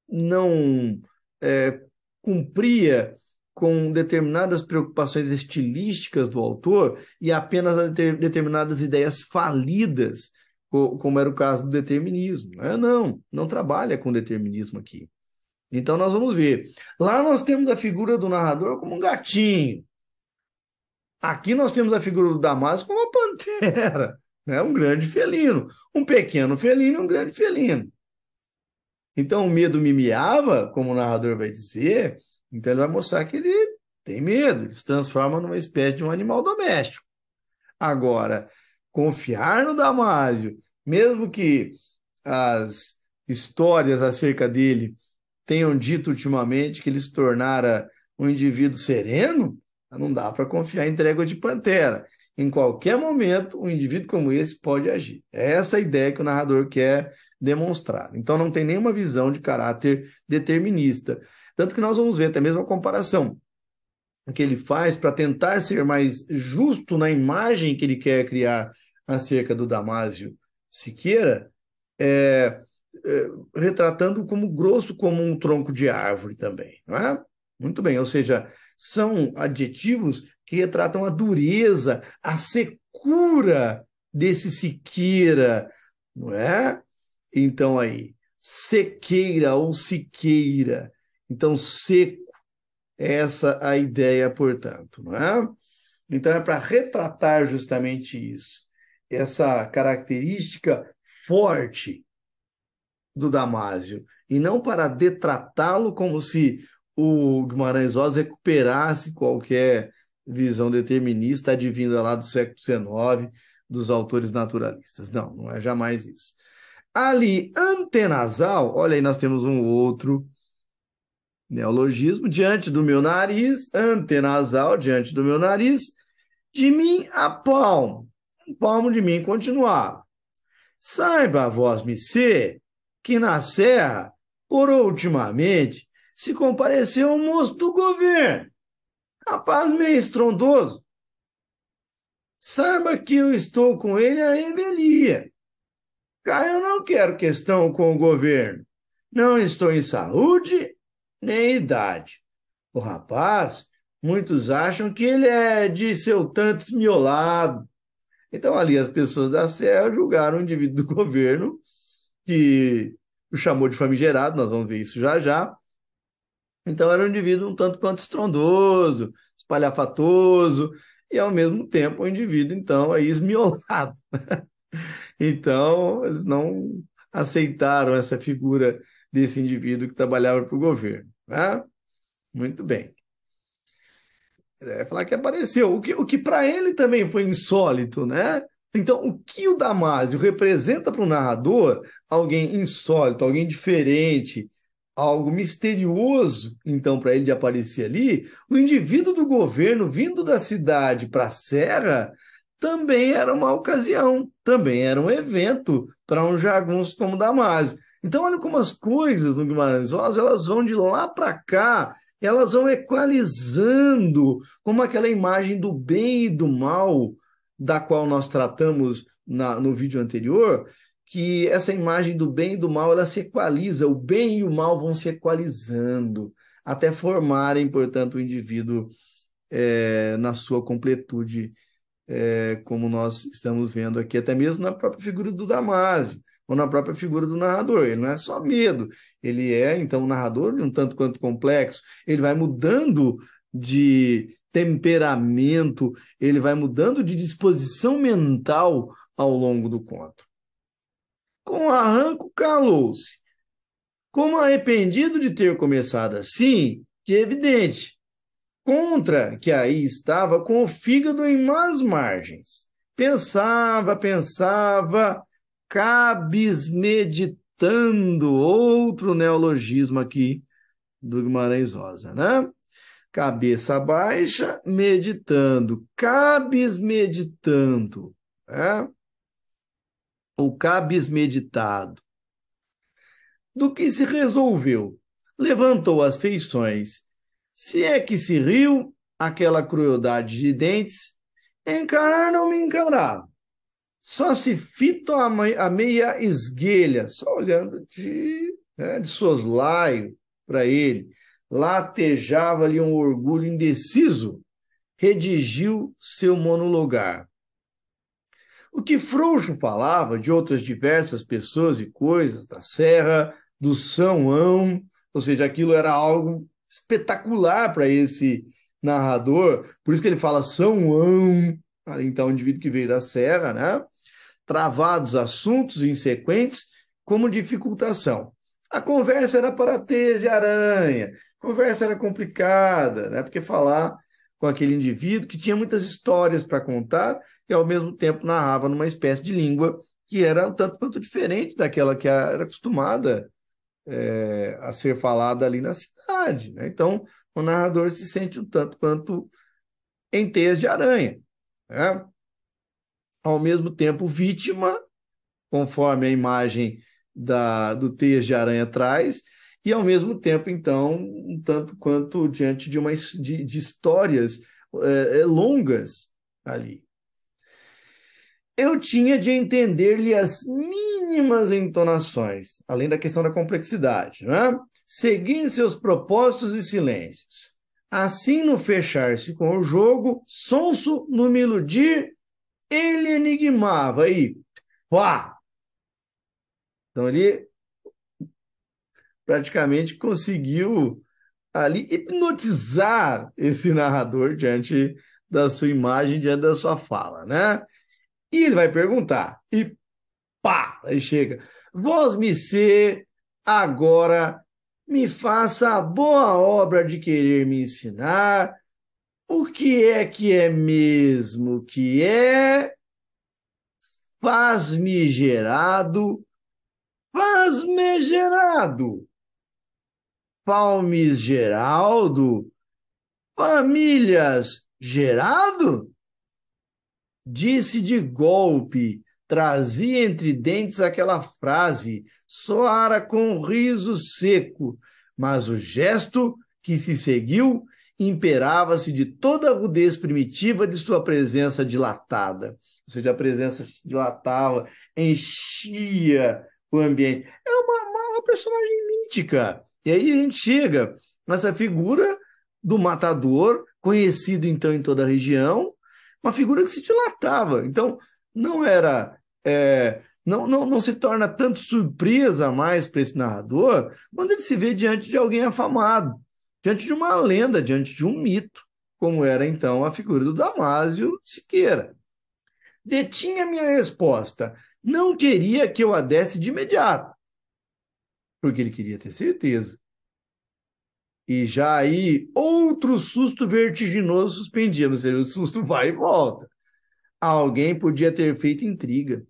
não é, cumpria com determinadas preocupações estilísticas do autor e apenas a determinadas ideias falidas, como era o caso do determinismo. Não trabalha com determinismo aqui. Então nós vamos ver. Lá nós temos a figura do narrador como um gatinho. Aqui nós temos a figura do Damasco como uma pantera, né? Um grande felino. Um pequeno felino e um grande felino. Então o medo me miava, como o narrador vai dizer, então ele vai mostrar que ele tem medo, ele se transforma numa espécie de um animal doméstico. Agora, confiar no Damásio, mesmo que as histórias acerca dele tenham dito ultimamente que ele se tornara um indivíduo sereno, não dá para confiar em trégua de pantera. Em qualquer momento, um indivíduo como esse pode agir. É essa a ideia que o narrador quer demonstrar. Então, não tem nenhuma visão de caráter determinista. Tanto que nós vamos ver até mesmo a comparação que ele faz para tentar ser mais justo na imagem que ele quer criar acerca do Damásio Siqueira, é, retratando como grosso como um tronco de árvore também, não é? Muito bem, ou seja, são adjetivos que retratam a dureza, a secura desse Siqueira, não é? Então aí, sequeira ou siqueira, então seco, essa a ideia, portanto, não é? Então é para retratar justamente isso, essa característica forte do Damásio, e não para detratá-lo como se o Guimarães Rosa recuperasse qualquer visão determinista advinda lá do século XIX, dos autores naturalistas. Não, não é jamais isso. Ali, antenasal, olha aí, nós temos um outro neologismo, diante do meu nariz, antenasal, diante do meu nariz, de mim a palmo, um palmo de mim continuar. Saiba, vós me ser, que na Serra, por ultimamente, se compareceu um moço do governo, rapaz meio estrondoso. Saiba que eu estou com ele a revelia. Cá eu não quero questão com o governo. Não estou em saúde nem idade. O rapaz, muitos acham que ele é de seu tanto esmiolado. Então, ali, as pessoas da Serra julgaram um indivíduo do governo que o chamou de famigerado, nós vamos ver isso já já. Então, era um indivíduo um tanto quanto estrondoso, espalhafatoso, e ao mesmo tempo um indivíduo, então, aí esmiolado. Então, eles não aceitaram essa figura desse indivíduo que trabalhava para o governo. Né? Muito bem. É falar que apareceu, o que para ele também foi insólito, né? Então, o que o Damásio representa para o narrador, alguém insólito, alguém diferente, algo misterioso, então, para ele de aparecer ali, o indivíduo do governo vindo da cidade para a serra também era uma ocasião, também era um evento para um jagunço como Damásio. Então, olha como as coisas no Guimarães Rosa, elas vão de lá para cá, elas vão equalizando, como aquela imagem do bem e do mal, da qual nós tratamos no vídeo anterior, que essa imagem do bem e do mal, ela se equaliza, o bem e o mal vão se equalizando, até formarem, portanto, o indivíduo na sua completude, como nós estamos vendo aqui, até mesmo na própria figura do Damásio, ou na própria figura do narrador. Ele não é só medo, ele é, então, um narrador um tanto quanto complexo, ele vai mudando de temperamento, ele vai mudando de disposição mental ao longo do conto. Com arranco calou-se. Como arrependido de ter começado assim, que é evidente, contra que aí estava com o fígado em más margens. Pensava, cabismeditando, outro neologismo aqui do Guimarães Rosa, né? Cabeça baixa, meditando, cabismeditando, né? O cabismeditado. Do que se resolveu, levantou as feições. Se é que se riu, aquela crueldade de dentes, encarar não me encarava. Só se fito a meia esguelha, só olhando de soslaio para ele. Latejava ali um orgulho indeciso, redigiu seu monologar. O que Frouxo falava de outras diversas pessoas e coisas da serra, do São Ão, ou seja, aquilo era algo espetacular para esse narrador, por isso que ele fala São Ão, então, o indivíduo que veio da serra, né? Travados assuntos insequentes como dificultação. A conversa era para teias de aranha, a conversa era complicada, né? Porque falar com aquele indivíduo que tinha muitas histórias para contar e, ao mesmo tempo, narrava numa espécie de língua que era um tanto quanto diferente daquela que era acostumada a ser falada ali na cidade, né? Então, o narrador se sente um tanto quanto em teias de aranha, né? Ao mesmo tempo, vítima, conforme a imagem do teias de aranha traz, e ao mesmo tempo, então, um tanto quanto diante de histórias longas ali. Eu tinha de entender-lhe as mínimas entonações, além da questão da complexidade, né? Seguindo seus propósitos e silêncios. Assim, no fechar-se com o jogo, sonso no me iludir, ele enigmava aí, pá! Então, ele praticamente conseguiu ali hipnotizar esse narrador diante da sua imagem, diante da sua fala, né? E ele vai perguntar, e pá, aí chega, vós me ser agora me faça a boa obra de querer me ensinar o que é mesmo que é faz-me gerado, Palmes Geraldo, famílias gerado? Disse de golpe, trazia entre dentes aquela frase, soara com um riso seco, mas o gesto que se seguiu imperava-se de toda a rudez primitiva de sua presença dilatada. Ou seja, a presença dilatava, enchia o ambiente. É uma personagem mítica. E aí a gente chega nessa figura do matador, conhecido então em toda a região, uma figura que se dilatava. Então, não era. Não se torna tanto surpresa mais para esse narrador quando ele se vê diante de alguém afamado, diante de uma lenda, diante de um mito, como era então a figura do Damásio Siqueira. Detinha minha resposta. Não queria que eu a desse de imediato, porque ele queria ter certeza. E já aí, outro susto vertiginoso suspendia, não seria o susto vai e volta. Alguém podia ter feito intriga.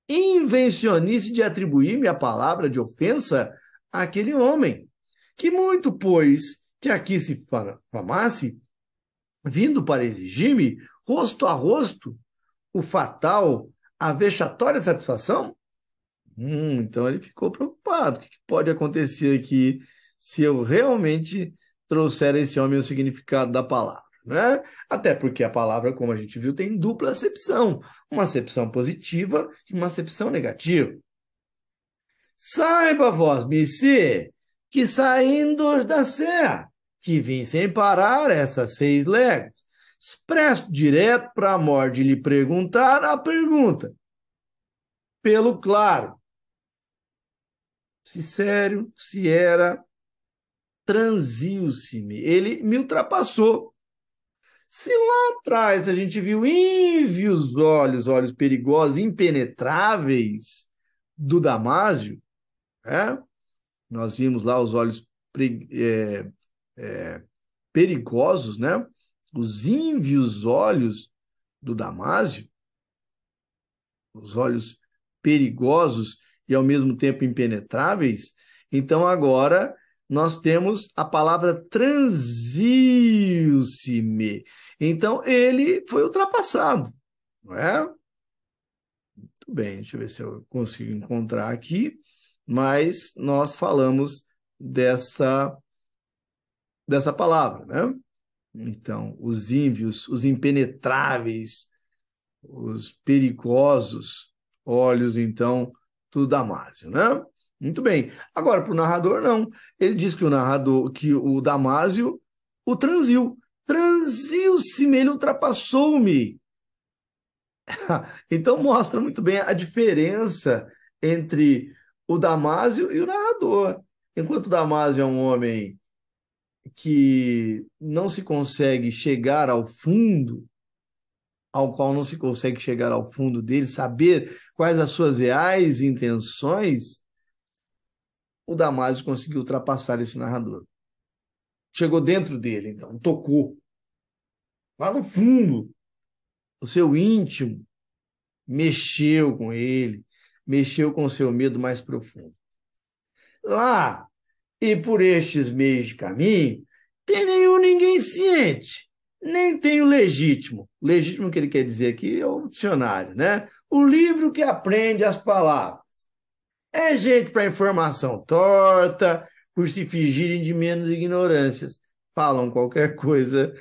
Invencionice de atribuir-me a palavra de ofensa àquele homem, que muito, pois, que aqui se famasse, vindo para exigir-me, rosto a rosto, o fatal, a vexatória satisfação? Então ele ficou preocupado. O que pode acontecer aqui se eu realmente trouxer a esse homem o significado da palavra, né? Até porque a palavra, como a gente viu, tem dupla acepção, uma acepção positiva e uma acepção negativa. Saiba vós, Missê, que saindo da serra, que vim sem parar essas 6 léguas, expresso direto para a morte lhe perguntar a pergunta. Pelo claro, se sério, se era, transiu-se-me. Ele me ultrapassou. Se lá atrás a gente viu ínvios olhos, olhos perigosos, impenetráveis do Damásio, né? Nós vimos lá os olhos perigosos, né? Os ínvios olhos do Damásio, os olhos perigosos e ao mesmo tempo impenetráveis. Então agora nós temos a palavra transiu-se-me. Então ele foi ultrapassado, não é? Muito bem, deixa eu ver se eu consigo encontrar aqui, mas nós falamos dessa palavra, né? Então, os ínvios, os impenetráveis, os perigosos olhos, então, do Damásio, né? Muito bem. Agora, para o narrador, não. Ele diz que o Damásio o transiu. Transiu-se-me, ele ultrapassou-me. Então, mostra muito bem a diferença entre o Damásio e o narrador. Enquanto o Damásio é um homem que não se consegue chegar ao fundo, ao qual não se consegue chegar ao fundo dele, saber quais as suas reais intenções, o Damásio conseguiu ultrapassar esse narrador. Chegou dentro dele, então, tocou. Lá no fundo, o seu íntimo, mexeu com ele, mexeu com o seu medo mais profundo. Lá, e por estes meios de caminho, tem nenhum ninguém ciente, nem tem o legítimo. O legítimo que ele quer dizer aqui é o dicionário, né? O livro que aprende as palavras. É gente para informação torta, por se fingirem de menos ignorâncias. Falam qualquer coisa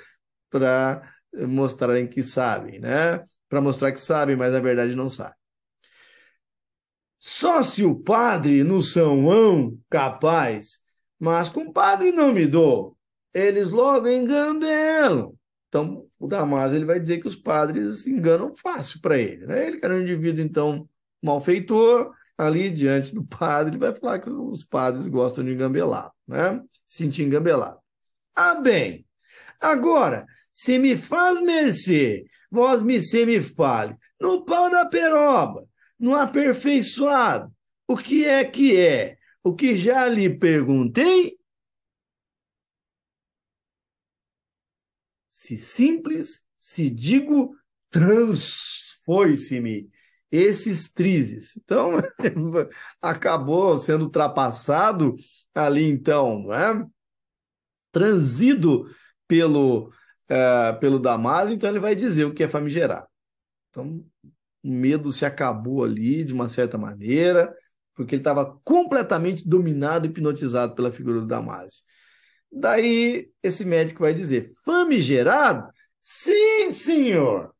para mostrarem que sabem, né? Para mostrar que sabem, mas na verdade não sabem. Só se o padre no São João capaz, mas com o padre não me dou. Eles logo engambelam. Então, o Damásio ele vai dizer que os padres enganam fácil para ele, né? Ele que era um indivíduo, então, malfeitor, ali diante do padre, ele vai falar que os padres gostam de engambelar, né? Sentir engambelado. Ah, bem, agora, se me faz mercê, vós me fale, no pau da peroba, no aperfeiçoado, o que é que é? O que já lhe perguntei? Se simples, se digo, transfoi-se-me. Esses trizes. Então, acabou sendo ultrapassado ali, então, não é? Transido pelo Damásio, então ele vai dizer o que é famigerado. Então, o medo se acabou ali, de uma certa maneira, porque ele estava completamente dominado, hipnotizado pela figura do Damásio. Daí, esse médico vai dizer, famigerado? Sim, senhor!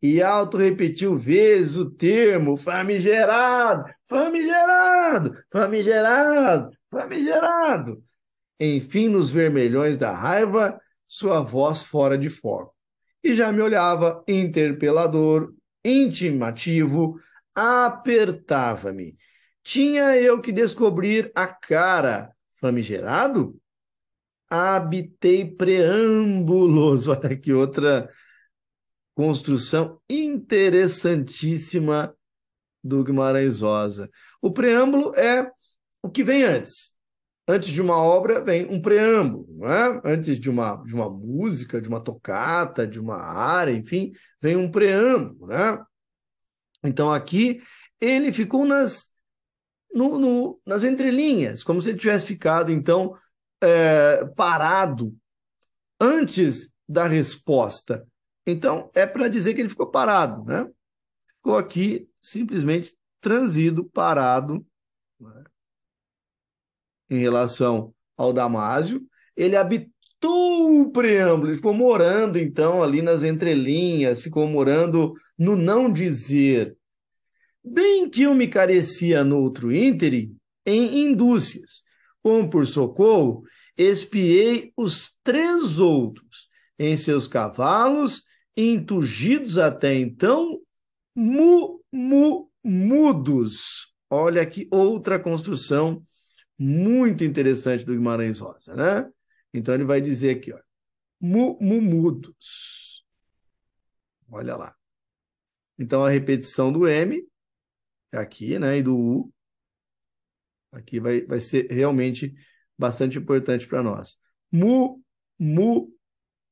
E Alto repetiu vezes o termo famigerado, famigerado, famigerado, famigerado. Enfim, nos vermelhões da raiva, sua voz fora de forma. E já me olhava interpelador, intimativo, apertava-me. Tinha eu que descobrir a cara. Famigerado? Habitei preâmbulos. Olha que outra construção interessantíssima do Guimarães Rosa. O preâmbulo é o que vem antes. Antes de uma obra vem um preâmbulo, não é? Antes de uma música, de uma tocata, de uma área, enfim, vem um preâmbulo, né? Então aqui ele ficou nas entrelinhas, como se ele tivesse ficado, então, parado antes da resposta. Então, é para dizer que ele ficou parado, né? Ficou aqui simplesmente transido, parado, né, em relação ao Damásio. Ele habitou o preâmbulo, ele ficou morando, então, ali nas entrelinhas, ficou morando no não dizer. Bem que eu me carecia no outro ínterim, em indúcias, como por socorro, espiei os três outros, em seus cavalos, entugidos até então, mudos. Olha que outra construção muito interessante do Guimarães Rosa, né? Então ele vai dizer aqui, ó, mudos. Olha lá. Então a repetição do M aqui, né, e do U aqui vai ser realmente bastante importante para nós.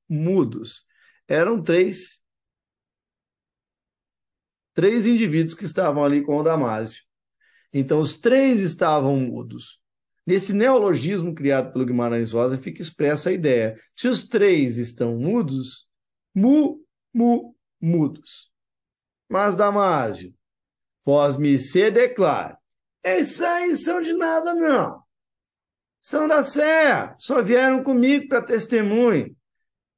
Mudos. Eram três indivíduos que estavam ali com o Damásio. Então, os três estavam mudos. Nesse neologismo criado pelo Guimarães Rosa, fica expressa a ideia. Se os três estão mudos, mudos. Mas, Damásio, vós me se declare. Esses aí são de nada, não. São da Sé, só vieram comigo para testemunho.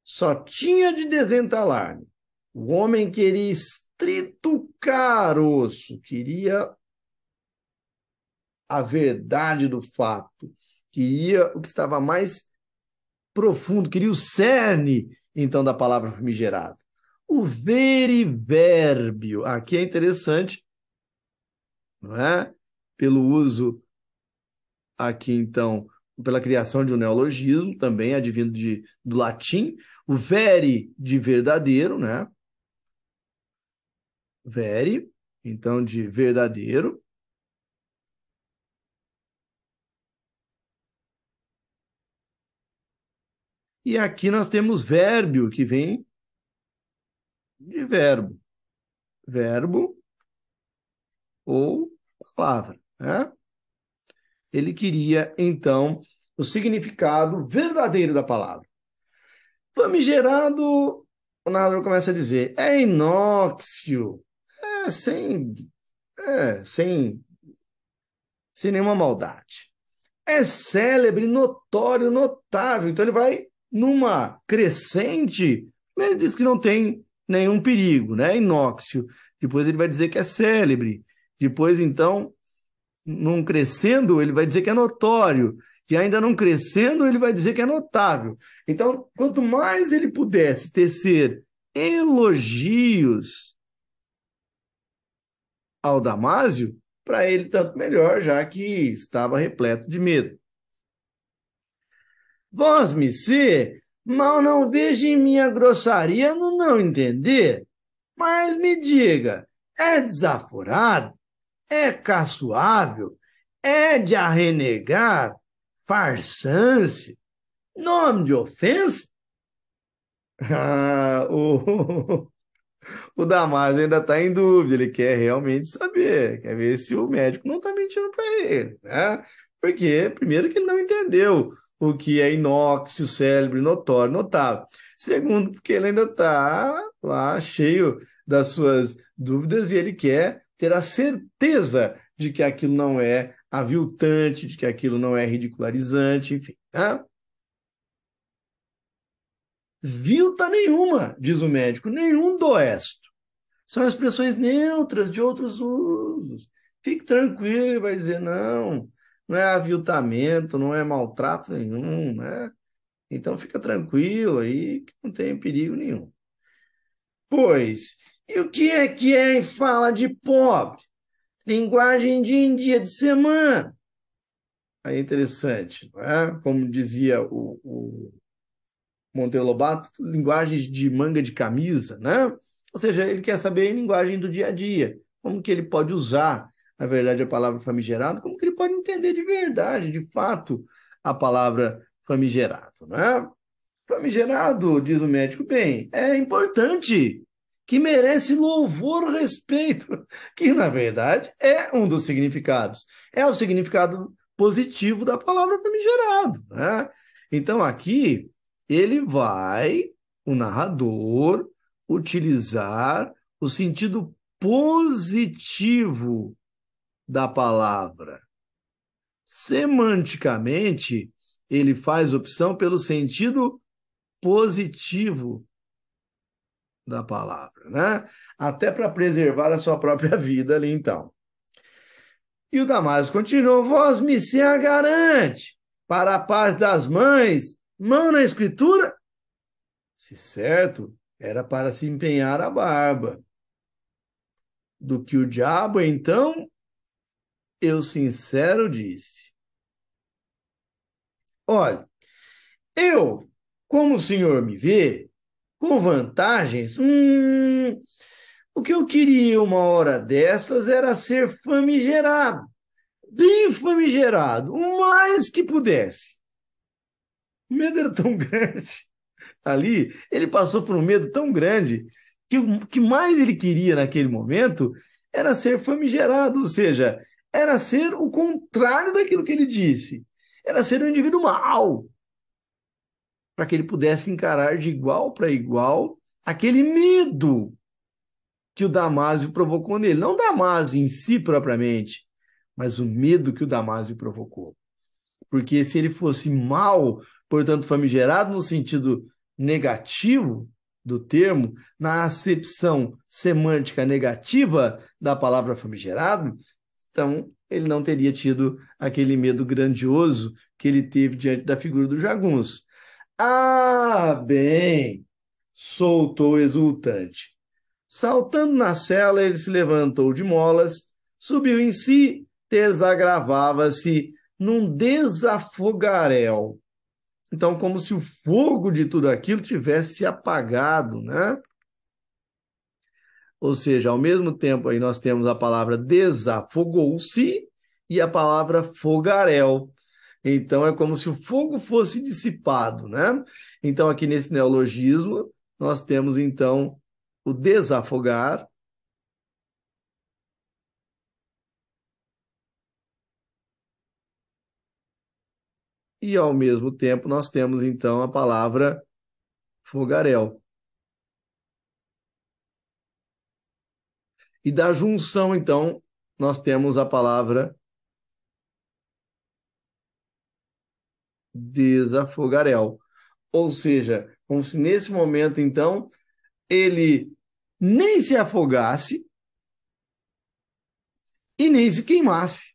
Só tinha de desentalar-me. O homem queria estrito caroço, queria a verdade do fato, queria o que estava mais profundo, queria o cerne, então, da palavra famigerada. O verivérbio, aqui é interessante, não é? Pelo uso aqui, então, pela criação de um neologismo, também advindo do latim, o veri de verdadeiro, né? Veri, então, de verdadeiro. E aqui nós temos vérbio, que vem de verbo. Verbo ou palavra, né? Ele queria, então, o significado verdadeiro da palavra. Famigerado, o narrador começa a dizer, é inóxio, sem, sem nenhuma maldade. É célebre, notório, notável. Então ele vai numa crescente, ele diz que não tem nenhum perigo, né? Inóxio. Depois ele vai dizer que é célebre. Depois, então, não crescendo, ele vai dizer que é notório. E ainda não crescendo, ele vai dizer que é notável. Então, quanto mais ele pudesse tecer elogios ao Damásio, para ele tanto melhor, já que estava repleto de medo. Vós, missê, mal não vejo em minha grossaria no não entender, mas me diga, é desaforado? É caçoável? É de arrenegar? Farsante? Nome de ofensa? Ah, o Damásio ainda está em dúvida, ele quer realmente saber, quer ver se o médico não está mentindo para ele, né? Porque, primeiro, que ele não entendeu o que é inóxio, célebre, notório, notável. Segundo, porque ele ainda está lá cheio das suas dúvidas e ele quer ter a certeza de que aquilo não é aviltante, de que aquilo não é ridicularizante, enfim, né? Vilta nenhuma, diz o médico, nenhum doesto. São expressões neutras de outros usos. Fique tranquilo, ele vai dizer, não é aviltamento, não é maltrato nenhum, né? Então fica tranquilo aí, que não tem perigo nenhum. Pois, e o que é em fala de pobre? Linguagem de em dia de semana. Aí é interessante, não é? Como dizia o Monteiro Lobato, linguagens de manga de camisa, né? Ou seja, ele quer saber a linguagem do dia a dia, como que ele pode usar, na verdade, a palavra famigerado, como que ele pode entender de verdade, de fato, a palavra famigerado, né? Famigerado, diz o médico, bem, é importante que merece louvor, respeito, que na verdade é um dos significados. É o significado positivo da palavra famigerado, né? Então aqui o narrador, utilizar o sentido positivo da palavra. Semanticamente, ele faz opção pelo sentido positivo da palavra, né? Até para preservar a sua própria vida ali, então. E o Damásio continuou: vós me se a garante para a paz das mães, mão na escritura? Se certo, era para se empenhar a barba. Do que o diabo, então, eu sincero disse: olha, eu, como o senhor me vê, com vantagens, o que eu queria uma hora destas era ser famigerado, bem famigerado, o mais que pudesse. O medo era tão grande. Ali, ele passou por um medo tão grande que o que mais ele queria naquele momento era ser famigerado, ou seja, era ser o contrário daquilo que ele disse. Era ser um indivíduo mau, para que ele pudesse encarar de igual para igual aquele medo que o Damásio provocou nele. Não o Damásio em si propriamente, mas o medo que o Damásio provocou. Porque se ele fosse mal, portanto famigerado no sentido negativo do termo, na acepção semântica negativa da palavra famigerado, então ele não teria tido aquele medo grandioso que ele teve diante da figura do jagunço. Ah, bem, soltou exultante. Saltando na cela, ele se levantou de molas, subiu em si, desagravava-se num desafogaréu. Então, como se o fogo de tudo aquilo tivesse se apagado, né? Ou seja, ao mesmo tempo aí nós temos a palavra desafogou-se e a palavra fogaréu. Então, é como se o fogo fosse dissipado, né? Então, aqui nesse neologismo, nós temos, então, o desafogar e, ao mesmo tempo, nós temos, então, a palavra fogaréu. E da junção, então, nós temos a palavra desafogaréu. Ou seja, como se nesse momento, então, ele nem se afogasse e nem se queimasse.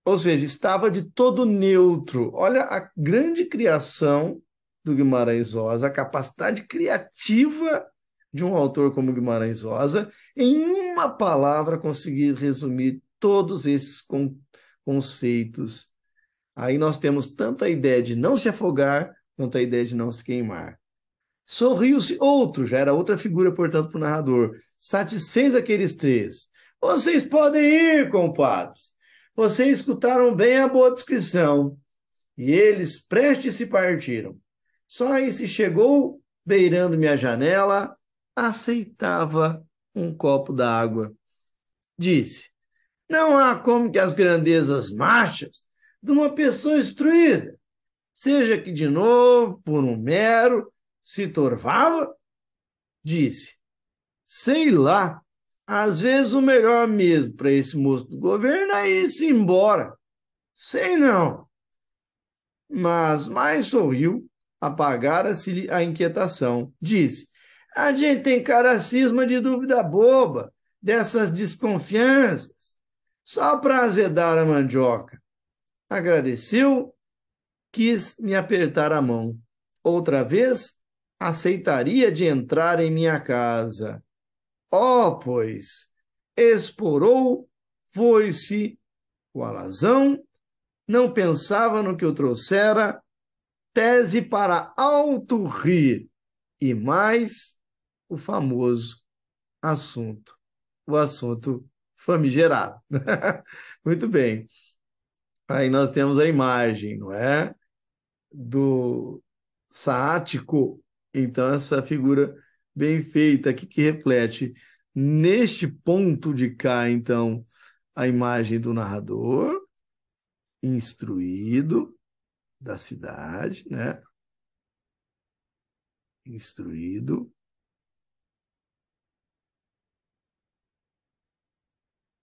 Ou seja, estava de todo neutro. Olha a grande criação do Guimarães Rosa, a capacidade criativa de um autor como Guimarães Rosa, em uma palavra conseguir resumir todos esses conceitos. Aí nós temos tanto a ideia de não se afogar, quanto a ideia de não se queimar. Sorriu-se outro, já era outra figura, portanto, para o narrador. Satisfez aqueles três. Vocês podem ir, compadres. Vocês escutaram bem a boa descrição. E eles prestes se partiram. Só aí se chegou, beirando minha janela, aceitava um copo d'água. Disse: não há como que as grandezas machas de uma pessoa instruída, seja que de novo, por um mero, se torvava, disse: sei lá, às vezes o melhor mesmo para esse moço do governo é ir-se embora. Sei não. Mas mais sorriu, apagara-se a inquietação. Disse: a gente tem cara cisma de dúvida boba, dessas desconfianças, só para azedar a mandioca. Agradeceu, quis me apertar a mão. Outra vez, aceitaria de entrar em minha casa. Ó, pois, exporou, foi-se o alazão, não pensava no que eu trouxera, tese para alto rir, e mais o famoso assunto, o assunto famigerado. Muito bem. Aí nós temos a imagem, não é? Do sático. Então, essa figura bem feita, aqui que reflete neste ponto de cá, então, a imagem do narrador, instruído, da cidade, né? Instruído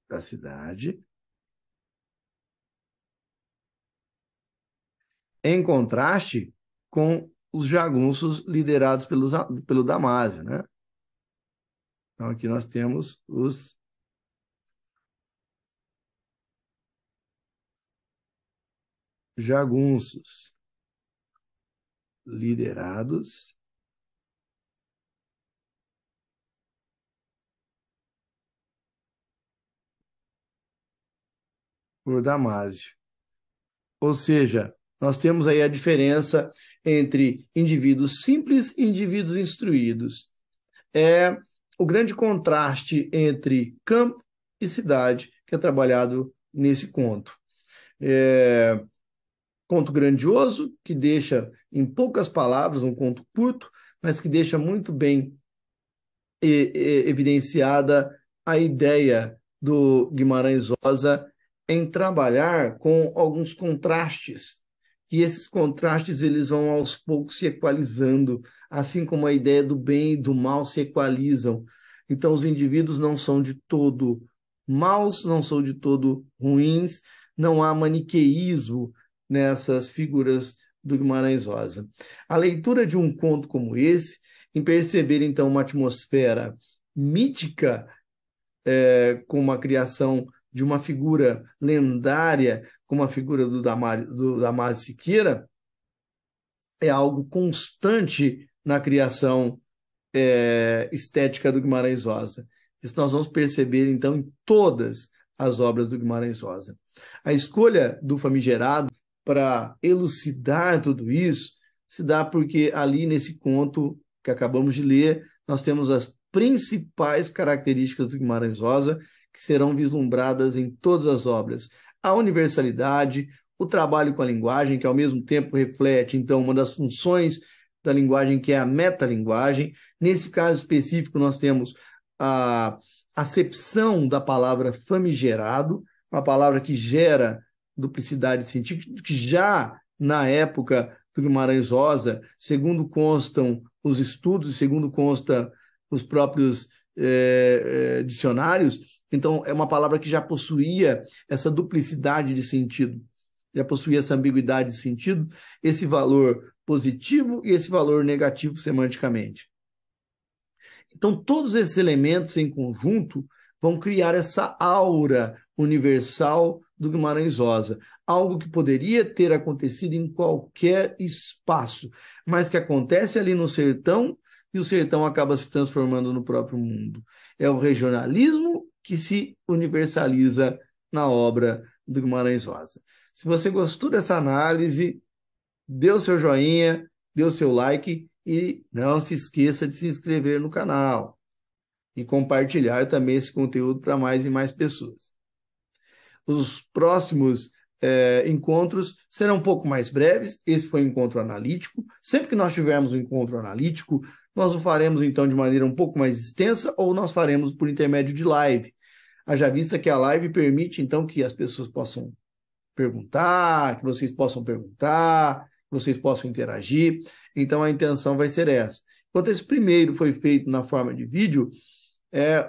da cidade, em contraste com os jagunços liderados pelo Damásio, né? Então, aqui nós temos os jagunços liderados por Damásio. Ou seja, nós temos aí a diferença entre indivíduos simples e indivíduos instruídos. É o grande contraste entre campo e cidade que é trabalhado nesse conto. Conto grandioso, que deixa em poucas palavras, um conto curto, mas que deixa muito bem evidenciada a ideia do Guimarães Rosa em trabalhar com alguns contrastes. E esses contrastes eles vão aos poucos se equalizando, assim como a ideia do bem e do mal se equalizam. Então, os indivíduos não são de todo maus, não são de todo ruins, não há maniqueísmo nessas figuras do Guimarães Rosa. A leitura de um conto como esse, em perceber então uma atmosfera mítica, com uma criação de uma figura lendária, como a figura do Damásio Siqueira, é algo constante na criação estética do Guimarães Rosa. Isso nós vamos perceber, então, em todas as obras do Guimarães Rosa. A escolha do famigerado para elucidar tudo isso se dá porque ali nesse conto que acabamos de ler, nós temos as principais características do Guimarães Rosa que serão vislumbradas em todas as obras. A universalidade, o trabalho com a linguagem, que ao mesmo tempo reflete, então, uma das funções da linguagem, que é a metalinguagem. Nesse caso específico, nós temos a acepção da palavra famigerado, uma palavra que gera duplicidade científica, que já na época do Guimarães Rosa, segundo constam os estudos, segundo consta os próprios dicionários, então é uma palavra que já possuía essa duplicidade de sentido, já possuía essa ambiguidade de sentido, esse valor positivo e esse valor negativo semanticamente. Então, todos esses elementos em conjunto vão criar essa aura universal do Guimarães Rosa, algo que poderia ter acontecido em qualquer espaço, mas que acontece ali no sertão e o sertão acaba se transformando no próprio mundo. É o regionalismo que se universaliza na obra do Guimarães Rosa. Se você gostou dessa análise, dê o seu joinha, dê o seu like e não se esqueça de se inscrever no canal e compartilhar também esse conteúdo para mais e mais pessoas. Os próximos encontros serão um pouco mais breves. Esse foi um encontro analítico. Sempre que nós tivermos um encontro analítico, nós o faremos então de maneira um pouco mais extensa ou nós faremos por intermédio de live. Haja vista que a live permite então que as pessoas possam perguntar, que vocês possam perguntar, que vocês possam interagir. Então a intenção vai ser essa. Enquanto esse primeiro foi feito na forma de vídeo,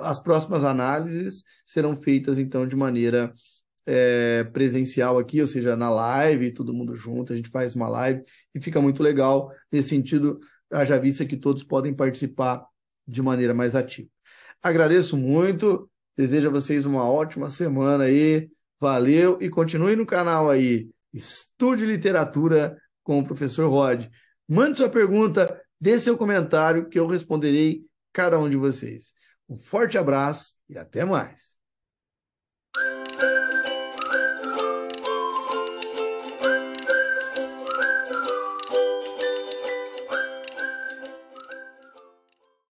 as próximas análises serão feitas então de maneira presencial aqui, ou seja, na live, todo mundo junto, a gente faz uma live e fica muito legal nesse sentido, haja vista que todos podem participar de maneira mais ativa. Agradeço muito, desejo a vocês uma ótima semana aí, valeu e continue no canal aí, Estude Literatura com o Professor Rod. Mande sua pergunta, dê seu comentário que eu responderei cada um de vocês. Um forte abraço e até mais.